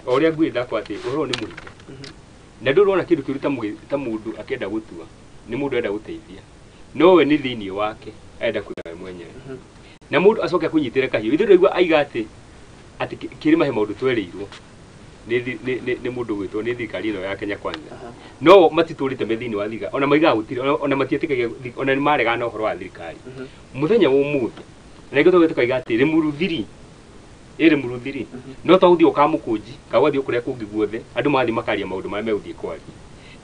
ũrĩa ngwĩra kwatĩ ũhoro nĩ mũritũ na ndũrona kĩndũ kĩrũ ta mũndũ akĩenda gũtua nĩ mũndũ enda gũteithia no we nĩ thĩinĩ wake enda kũiga mwenyewe na mũndũ acoke kũnyitĩra kahiũ ithuĩ ndĩraigua aiga atĩ kĩrĩma he maũndũ twerĩirwo nĩ mũndũ gwĩtwo nĩ thirikari ĩno ya Kenya Kwanza no matitũrĩte me thĩinĩ wa thirikari ona maigaga gũtirĩ ona matietĩkagia ona nĩ maregana na ũhoro wa thirikari mũthenya wa ũmũthĩ na nĩkĩo tũgĩte koiga atĩ rĩ mũruthiri muruthiri no twaũthio kamũkũnji kagwathio kũrĩa kũngĩ guothe andũ mathi makaria maũndũ marĩa megũthiĩ kwaria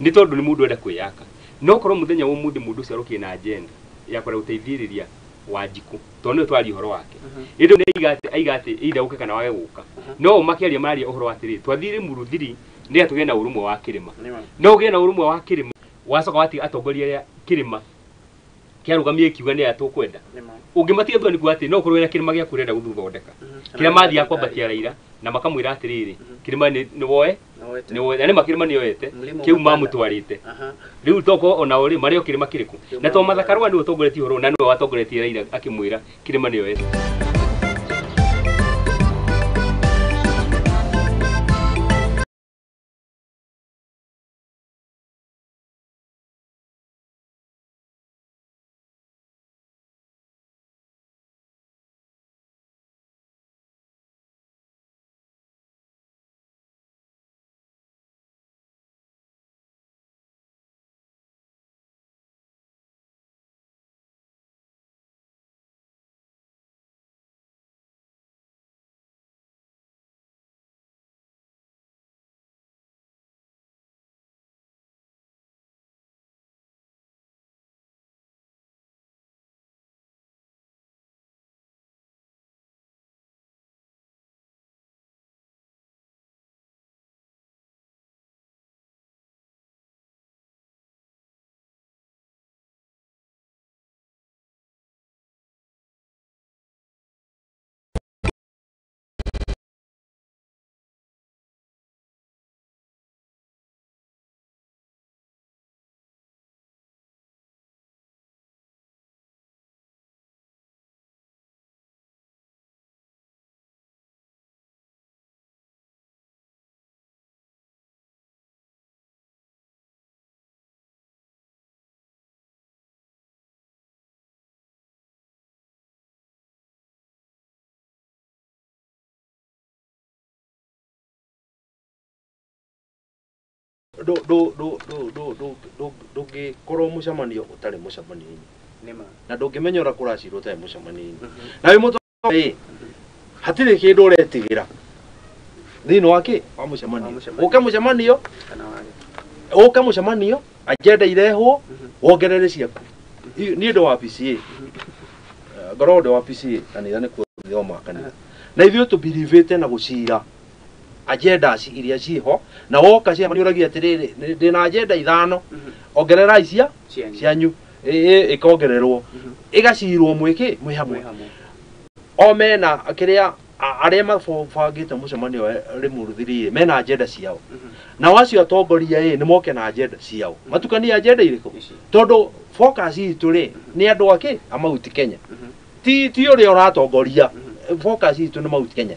nĩ tondũ nĩ mũndũ enda kwĩyaka no korwo mũthenya wa ũmũthĩ mũndũ ũcio arokie na agenda ya kwenda gũteithĩrĩria Wanjikũ tondũ nĩ twari ũhoro wake ĩndĩ nĩ aiga atĩ ida ũke kana wage gũka no makiaria maria ũhoro wa atĩrĩ twathire mũruthiri nĩ atũgĩe na ũrũmwe wa kĩrĩma no ũgĩe na ũrũmwe wa kĩrĩma wacoka wati atongoria kĩrĩma kĩarũgamie kiuga nĩ atũkwenda ũngĩmatia thoni kwa atĩ no ũkorwo wĩra kĩrĩma gĩa kũrenda gũthondeka kĩrĩa mathiaga kwambatia raira na makamwĩra atĩrĩrĩ kĩrĩma nĩ woe nĩ makĩrĩma nĩ yoete kĩu mamũtwarĩte rĩu toko ona ũrĩ marĩo kĩrĩma kĩrĩkũ na to mathakarwa nĩ ũtongoretie ũhoro na nĩ watongoretie raira akĩmwĩra kĩrĩma nĩ yoete ndũngĩkorwo mũcemanio ũtarĩ mũcemanio-inĩ nĩma na ndũngĩmenya ũrĩa kũracirwo ũtarĩ mũcemanio-inĩ na wĩ mũtongoria hatirĩ kĩndũ ũretigĩra thĩinĩ wa kĩ wa mũcemanio ũke mũcemanio kana wage ũke mũcemanio agenda irehwo wongerere ciaku niĩ ndĩ wa PCA ngoragwo ndĩ wa PCA kanitha nĩ kuo thoma kanitha na ithuĩ tũbirivĩte na gũcira agenda iria ciho na woka cia maniũragia atĩrĩrĩ ndĩna agenda 5 ongerera icia cianyu ĩkongererwo ĩgacirwo mwĩ hamwe o mena kĩrĩa arĩa mabangĩte mũcemanio Rĩmuru mena agenda ciao na wacio atongoria nĩ moke na agenda ciao matukania agenda irĩkũ tondũ focus itũ rĩ nĩ andũ akĩ a Mount Kenya ti ũrĩa ũratongoria focus itũ nĩ Mount Kenya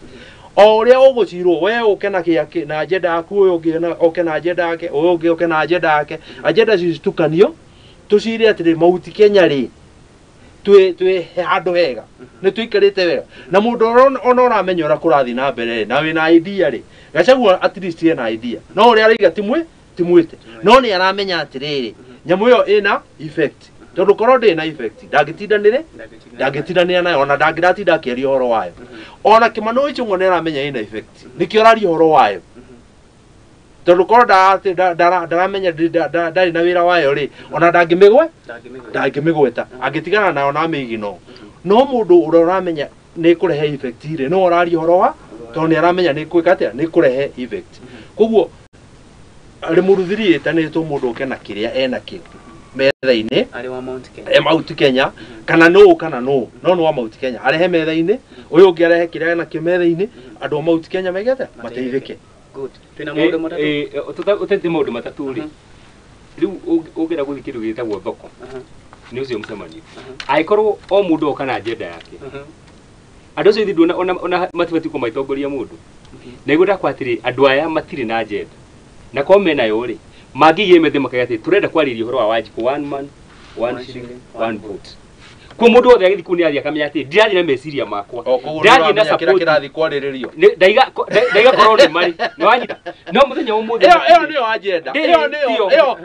o ũrĩa ũgũcirwo we ũke na kĩake na agenda yaku ũyũ ũngĩ ũke na agenda yake ũyũ ũngĩ ũke na agenda yake agenda citukanio tũcire atĩrĩ Mount Kenya rĩ twĩ handũ hega nĩ tũikarĩte wega na mũndũ ona ũramenya ũrĩa kũrathiĩ na mbere na wĩna idea rĩ Gachagua at least ena idea no ũrĩa araiga timwĩte no nĩ aramenya atĩrĩrĩ nyamũ ĩyo ĩna effect tondũ korwo ndĩ na effect ndangĩtindanĩra nayo ona ndangĩratinda akĩaria ũhoro wayo ona Kimani Ichung'wa nĩ aramenya ĩna effect nĩkĩo araria ũhoro wayo tondũ korwo ndaramenya ndarĩ na wĩra wayo rĩ ona ndangĩmĩgweta angĩtigana nayo na mĩigino no mũndũ ũrĩa ũramenya nĩ kũrehe effect rĩ no araria ũhoro wa tondũ nĩ aramenya nĩ kwĩka atĩa nĩ kũrehe effect koguo Rĩmuru ĩtanĩtwo mũndũ ũke na kĩrĩa ena kĩo metha-inĩ arĩ wa Mount Kenya kana no nĩ wa Mount Kenya arehe metha-inĩ ũyũ ũngĩ arehe kĩrĩa ena kĩo metha-inĩ andũ a Mount Kenya megete mateithĩke good twina maũndũ matatũ ũtete maũndũ matatũ rĩ rĩu ũngĩra gũthiĩ kĩndũ gĩtagwo thoko nĩ ũcio mũcemanio angĩkorwo o mũndũ oka na agenda yake andũ acio ithuĩ ona matibatiĩ kũmaitongoria mũndũ na igũra kwa atĩrĩ andũ aya matirĩ na agenda na korwo menayo rĩ mangĩgĩe methe makaiga atĩ tũrenda kwarĩria ũhoro wa Wanjikũ one man one shilling one vote kwa mũndũ wothe agĩthiĩ kũu nĩ athiĩ akamenya atĩ ndirathiĩ na meciria makwa ndirathiĩ na support kĩrathi kwarĩrĩrio ndaiga korwo nĩ marĩ nĩ wanyita no mũthenya ũmũthĩ ĩyo nĩyo agenda ĩyo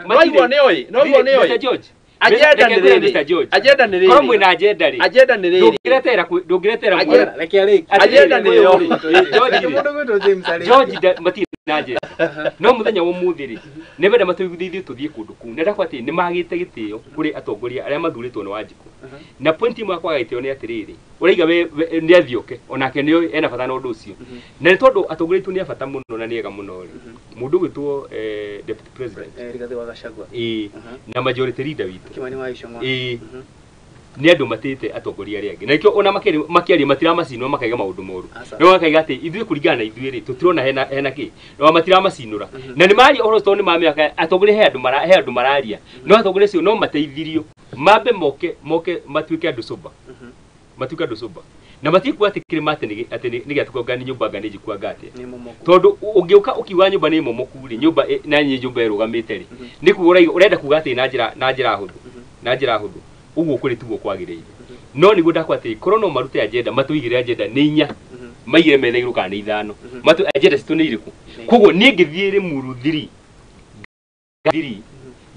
no igua nĩyo Mr. George agenda nĩ rĩrĩ korwo mwĩna agenda rĩ agenda nĩ rĩrĩ ndũngĩretera agenda nĩyo George matirĩ na agenda no mũthenya ũmũthĩ rĩ nĩ wenda matũiguithie tũthiĩ kũndũ kũu na ndakwa atĩ nĩ magĩte gĩtĩo kũrĩ atongoria arĩa mathurĩtwo nĩ Wanjikũ na point imwe akwaga gĩtĩo nĩ atĩrĩrĩ ũraiga nĩ athioke onake nĩ ena bata na ũndũ ũcio na nĩ tondũ atongoria aitũ nĩ bata mũno na nĩ ega mũno rĩ mũndũ gwĩtwo deputy president Rigathi wa Gachagua na majority leader witũ Kimani wa Ichung'wa nĩ andũ matĩte atongoria arĩa angĩ na ikio ona makĩaria matiramacinwo makaiga maũndũ moru no makaiga atĩ ithuĩ kũringana na ithuĩ rĩ tũtirona hena kĩ no matiramacinũra na nĩ mararia ũhoro tondũ nĩ mamĩaka atongoria he andũ mararia no atongoria acio no mateithirio mambe moke matuĩke andũ soba na matikuwa atĩ kĩrĩma atĩ nĩ gĩatũkongani nyũmba ngani njikuanga atĩa tondũ ũngĩũka ũkiuga nyũmba nĩ momoku rĩ nyũmba na nyũmba ĩrũgamĩte rĩ nĩ kuga ũrenda kuga atĩ na njĩra hũthũ ũguo kũrĩ tuo kwagĩrĩire no nĩguo ndakwa atĩ korwo no marute agenda matũigĩre agenda nĩ 4 maigĩre metha igũrũ kana nĩ 5 matu agenda citũ nĩ irĩkũ koguo niĩ ngĩthiĩ Rĩmuru 3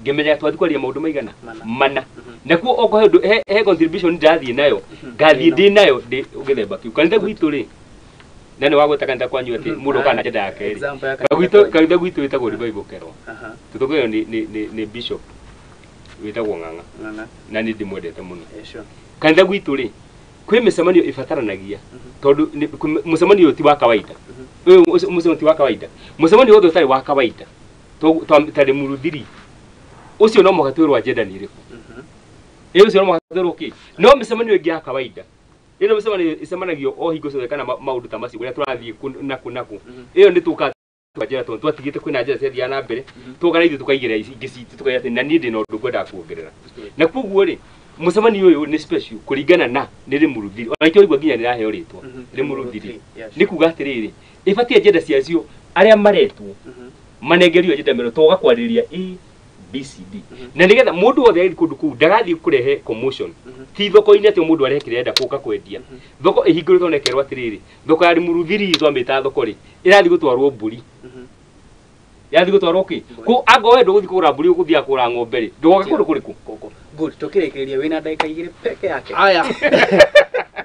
ngĩmenya twathiĩ kwaria maũndũ maigana mana na kuo okorwo he contribution ndathiĩ nayo ngathiĩ ndĩ nayo ũgĩthemba kĩu kanitha gwitũ rĩ na nĩ wagweta kanitha kwanyu atĩ mũndũ kana agenda yake rĩ kanitha gwitũ wĩtagwo Revival Kero tũtongorio nĩ bishop wĩtagwo Ng'ang'a na nĩ ndĩmwendete mũno kanitha gwitũ rĩ kwĩ mĩcemanio ĩbataranagia tondũ mũcemanio ti wa kawaida mũcemanio ti wa kawaida mũcemanio wothe ũtarĩ wa kawaida ta Rĩmuru 3 ucio no mũgatwĩrwo agenda nĩ irĩkũ ucio no mũgatwĩrwo kĩ no mĩcemanio ĩngĩ ya kawaida ĩno mĩcemanio ĩcemanagio o hingo ciothe kana maũndũ ta macio ũrĩa tũrathiĩ naku ĩyo nĩ tũka twajera tondũ twatigĩte kwĩna njĩra ciathiaga na mbere tũgana ithuĩ tũkaigĩra ingĩ citi tũkaiga atĩ na niĩ ndĩ na ũndũ ngwendaga kuongerera na koguo rĩ mũcemanio ũyũ nĩ special kũringana na nĩ Rĩmuru 3 ona itũ igua nginya nĩraheo rĩtwa Rĩmuru 3 nĩ kuga atĩrĩrĩ ĩbatie agenda ciacio arĩa maretwo manengerio agenda mero toga kwarĩrĩria BCD na nĩgetha mũndũ wothe agĩthiĩ kũndũ kũu ndagathiĩ kũrehe commotion ti thoko-inĩ atĩ mũndũ arehe kĩrĩa enda gũka kwendia thoko ĩhingũrĩtwo na ĩkerwo atĩrĩrĩ thoko ya Rĩmuru 3 twamĩta thoko rĩ ĩrathiĩ gũtwarwo mbũri yathi gutwarwo ki ku anga we nduguthi kugura mburi uguthia kugura ng'ombe ri ndugoke kundu kuriku good tukirekereria wina ndagika igiri peke yake aya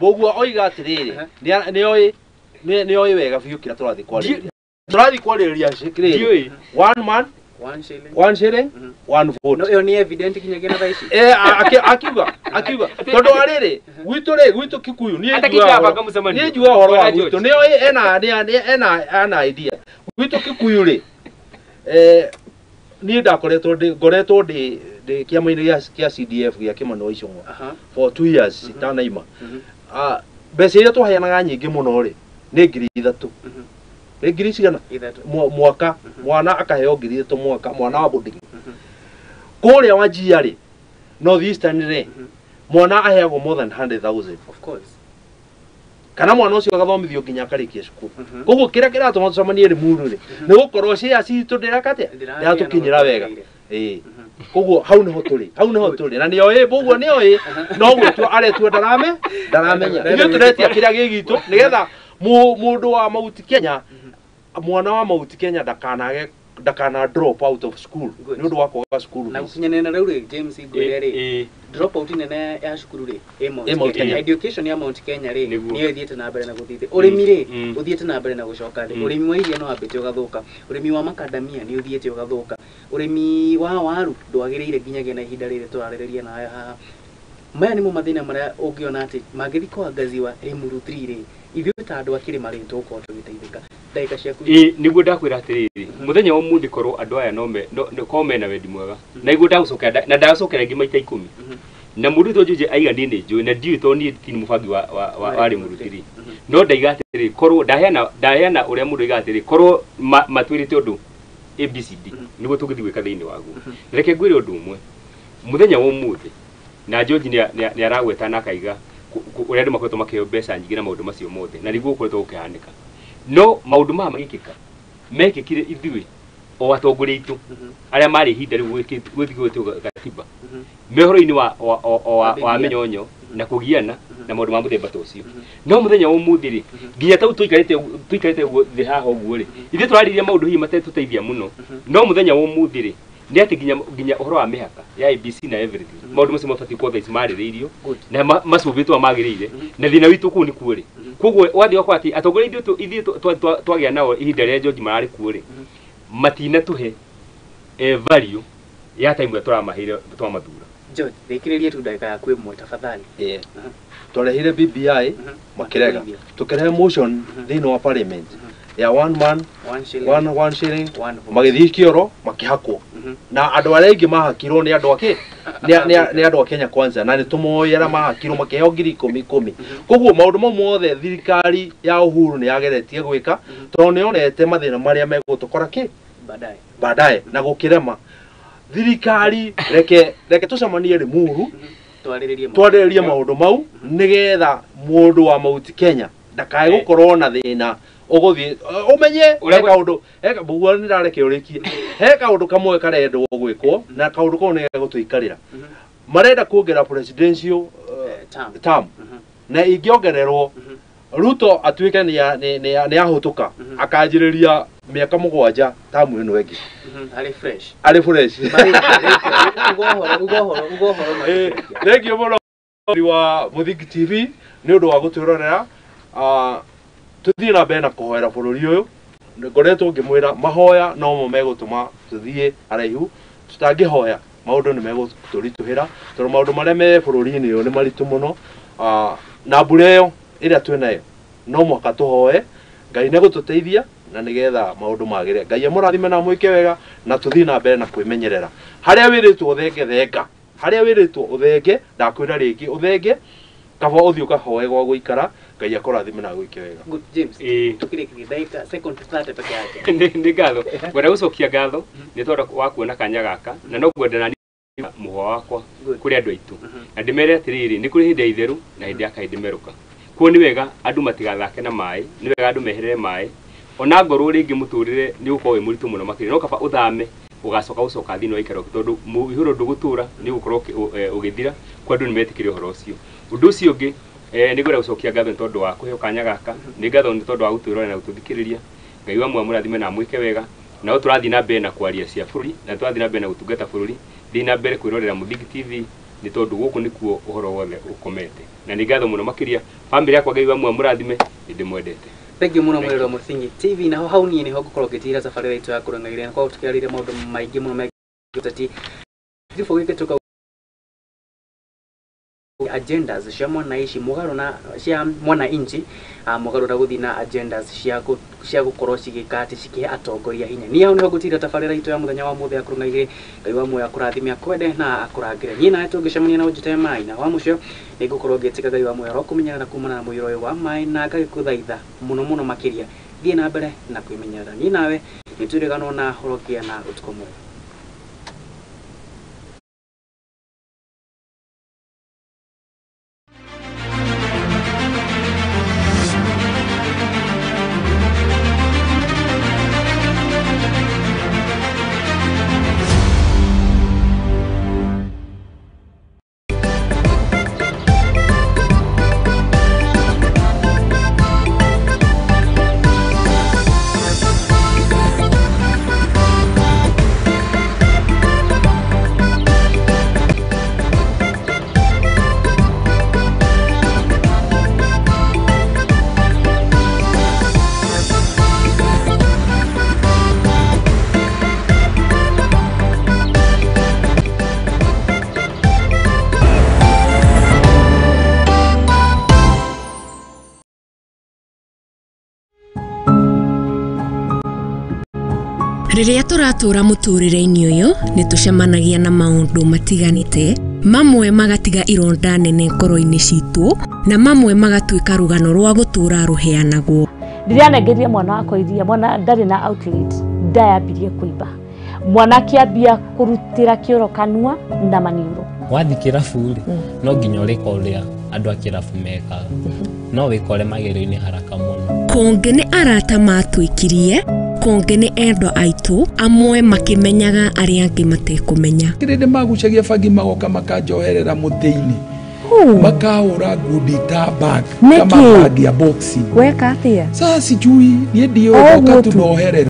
boguo oiga atiriri ni oi wega biu kira turathi kwarĩrĩria shikiri one man one shilling one vote no ni evident kinyagia na thaici akiuga tondu ariri gwitu Kikuyu ni njua horo wa gwitu ni oi ena idea gwitu Kikuyu ri ni ngoretwo ndi kiama-ini kia CDF gia Kimani Ichung'wa for 2 years itanaima mbeca iria twaheanaga nyingĩ mũno ri nĩ 3,000 nĩ ngiri cigana mwaka mwana akaheo 3,000 mwaka mwana wa boarding kũrĩa wa njia ri North Eastern ri mwana aheagwo more than 100,000 of course kana mwana ucio agathomithio nginya akarikia cukuru koguo kira kiratuma tucemanie ri muru ri ni gukorwo cia citu ndirakatia ndatukinyira wega koguo hau niho turi na nio boguo nio no gwitua aretua ndaramenya ithuĩ turetia kiria gigitu nigetha mundu wa Mount Kenya mwana wa Mount Kenya ndakana drop out of school ni undu wa kwaga cukuru na gukinyanena riu ri James Igwere ri drop out nene ya cukuru ri Mount Kenya education ya Mount Kenya ri ni ithiete na mbere na guthithia urimi ri uthiete na mbere na gucoka ri urimi wa irio no ambite ugathuka urimi wa macadamia ni uthiete ugathuka urimi wa waru ndwagiriire nginyagia na ihinda riri turarĩrĩria na haha maya nimo mathina maria ungiona ati magithi kwa ngazi wa Limuru 3 ri ithuĩ ta andũ akĩrĩ marĩ tũkorwo tũgĩteithĩka ndagĩka ciaku niguo ndakwĩra atĩrĩrĩ mũthenya ũmũthĩ korwo andũ aya no mena wendi mwega na iguo ndagũcokera na ndagũcokera ngĩ maita 10 na mũndũ ũcio njũjĩ aiga niĩ nĩ njũĩ na ndiũĩ tondũ niĩ ti mũbangi wa Limuru 3 no ndaiga atĩrĩrĩ korwo ndaheana ũrĩa mũndũ aiga atĩrĩrĩ korwo matwĩrĩte ũndũ ABCD niguo tũgĩthiĩ gwĩka thĩinĩ waguo reke ngwĩre ũndũ ũmwe mũthenya wa ũmũthĩ na George nĩ aragweta na akaiga ũrĩa andũ makoretwo makĩheo mbeca nyingĩ na maũndũ macio mothe na niguo ũkoretwo gũkĩhanĩka no maũndũ maya magĩkĩka mekĩkire ithuĩ o atongoria aitũ arĩa marĩ ihinda rĩu gũthiĩ gwĩtwo gatiba me ũhoro-inĩ wa mĩnyonyo na kũgiana na maũndũ ma mũthemba ta ũcio no mũthenya wa ũmũthĩ rĩ nginya tau tũikarĩte thĩ haha ũguo rĩ ithuĩ tũrarĩrĩria maũndũ hihi matetũteithia mũno no mũthenya wa ũmũthĩ rĩ nĩ atĩ nginya ũhoro wa mĩhaka ya ABC na everything maũndũ macio mabatiĩ kuo thaa ici marĩrĩirio na macũmbĩtwo magĩrĩire na thĩna witũ kũu nĩ kuo rĩ koguo wathiĩ wakwa atĩ atongoria ithuĩ twagĩa nao ihinda rĩrĩa George mararĩ kuo rĩ matinatũhe value ya time ĩrĩa tũramaheire twamathura George thikĩrĩria tu ndagĩka yaku ĩmwe tafadhali twarehire BBI makĩrega tũkĩrehe motion thĩinĩ wa parliament ya one man one shilling magĩthiĩ kĩoro makĩhakwo na andũ arĩa aingĩ mahakirwo nĩ andũ akĩ nĩ andũ a Kenya Kwanza na nĩ tũmoĩ arĩa mahakirwo makĩheo 10,000 koguo maũndũ mau mothe thirikari ya Uhuru nĩ yageretie gwĩka tondũ nĩ yonete mathĩna marĩa megũtũkora kĩ baadaye na gũkĩrema thirikari reke tũcemanie Limuru twarĩrĩrie maũndũ mau nĩgetha mũndũ wa Mount Kenya ndakae gũkorwo na thĩna uguthie umenye eka undu eka buguo ni ndareke urikie heka undu kamwe karendwo gwikwo na kaundu ko ne gutuikarira marenda kuongera presidential term na ingiongererwo Ruto atuike ni ahutuka akanjiriria miaka 7 term ino wengi ari fresh ugohoro thank you muno wa Muthingi TV ni undu wa gutwirorera tuthie na mbere na kuhoera bururi uyu ngoretwo ngimwira mahoya no mo megutuma tuthie araihu tutangihoya maundu ni megutũritũhĩra tondũ maundu marĩa me bururi-inĩ uyu ni maritu muno na mbura ĩyo ĩrĩa twĩnayo no mwaka tuhoe Ngai nĩ gũtũteithia na nigetha maundu magĩre Ngai amũrathime na mwĩke wega na tuthie na mbere na kwĩmenyerera harĩa wĩrĩtwo ũthenge thenga harĩa wĩrĩtwo ũthenge ndakwĩra rĩngĩ ũthenge kaba uthio kahoe gwa guikara Ngai akũrathime na gwĩke wega good James tukirĩkĩria ndagĩka second 30 peke yake nĩ ngatho ngwenda gũcokia ngatho nĩ tondũ wa kuona kanya gaka na no ngwenda na mũhwa wakwa kũrĩ andũ aitũ na ndĩmere atĩrĩrĩ nĩ kũrĩ hĩndĩ ya itherũ na hĩndĩ ya kaĩ ndĩmerũka kuo nĩ wega andũ matigathake na maĩ nĩ wega andũ meherere maĩ ona ngorwo rĩngĩ mũtũrĩre nĩ ũkorwo wĩ mũritũ mũno makĩria no kaba ũthame ugacoka thĩinĩ wa ikaro tondũ mũihũro ndũgũtũra nĩ ũgũkorwo ũgĩthira kwa andũ nĩ metĩkĩre ũhoro ũcio ũndũ ũcio ũngĩ nĩ ngwenda gũcokia ngatho nĩ tondũ wa kũheo kanya gaka nĩ ngatho nĩ tondũ wa gũtwĩrorera na gũtũthikĩrĩria Ngai wa mũrathime na mwĩke wega na turathi na mbere na kwaria cia bururi na turathi na mbere na gutungata bururi thi na mbere kwirorera Muthigi TV ni tondu guku nikuo uhoro wothe ukomete na ni ngatho muno makiria family yakwa Ngai wa murathime ndimwendete. Thank you muno mwiriro Muthigi TV na hau ni ho gukorwo gitira safari yetu ya kurangagire na kwa tukiarire maundu maingi muno megutati gifo gikituka agendas cia mwanaici mugaro na cia mwana inchi mugaro na guthi na agendas cia gukorwo cigikati cikihe atongoria hinya ni hau niho gutira tabarira itu ya muthenya wa muthe ya kurungaire Ngai wa moyo akurathime akwende na akurangire nyina etu ngicemania na ujite mai na wa mucio ni gukorwo ngetika Ngai wa moyo rokumenyana na kumana na moyo uyu wa mai na ngagikuthaitha muno makiria thie na mbere na kwimenyana ni nawe niturigano na horokia na utuko mwega. Riria turatura muturire-ini uyu nitucemanagia na maundu matiganite, mamwe magatiga ironda nene ngoro-ini citu na mamwe magatuika rugano rwa gutura ruheanagwo. Riria nengeria mwana wakwa iria, mwana ndari na outlet, ndayambirie kuiba, mwana kiambia kurutira kioro kanua na maniuro. Wathi kirabu no nginya urika uria andu a kirabu mekaga no wikore magero-ini haraka muno. Konge ni arata matwikirie, konge ni endo aitu, amwe makimenyaga aria angi matekumenya. Kirinde magucagia bangi magoka makanjoherera muthi-ini makahura ngundi ta bag kama bag ya boxing. Weka atia? Sasa sijui nie ndio goka tu noherera.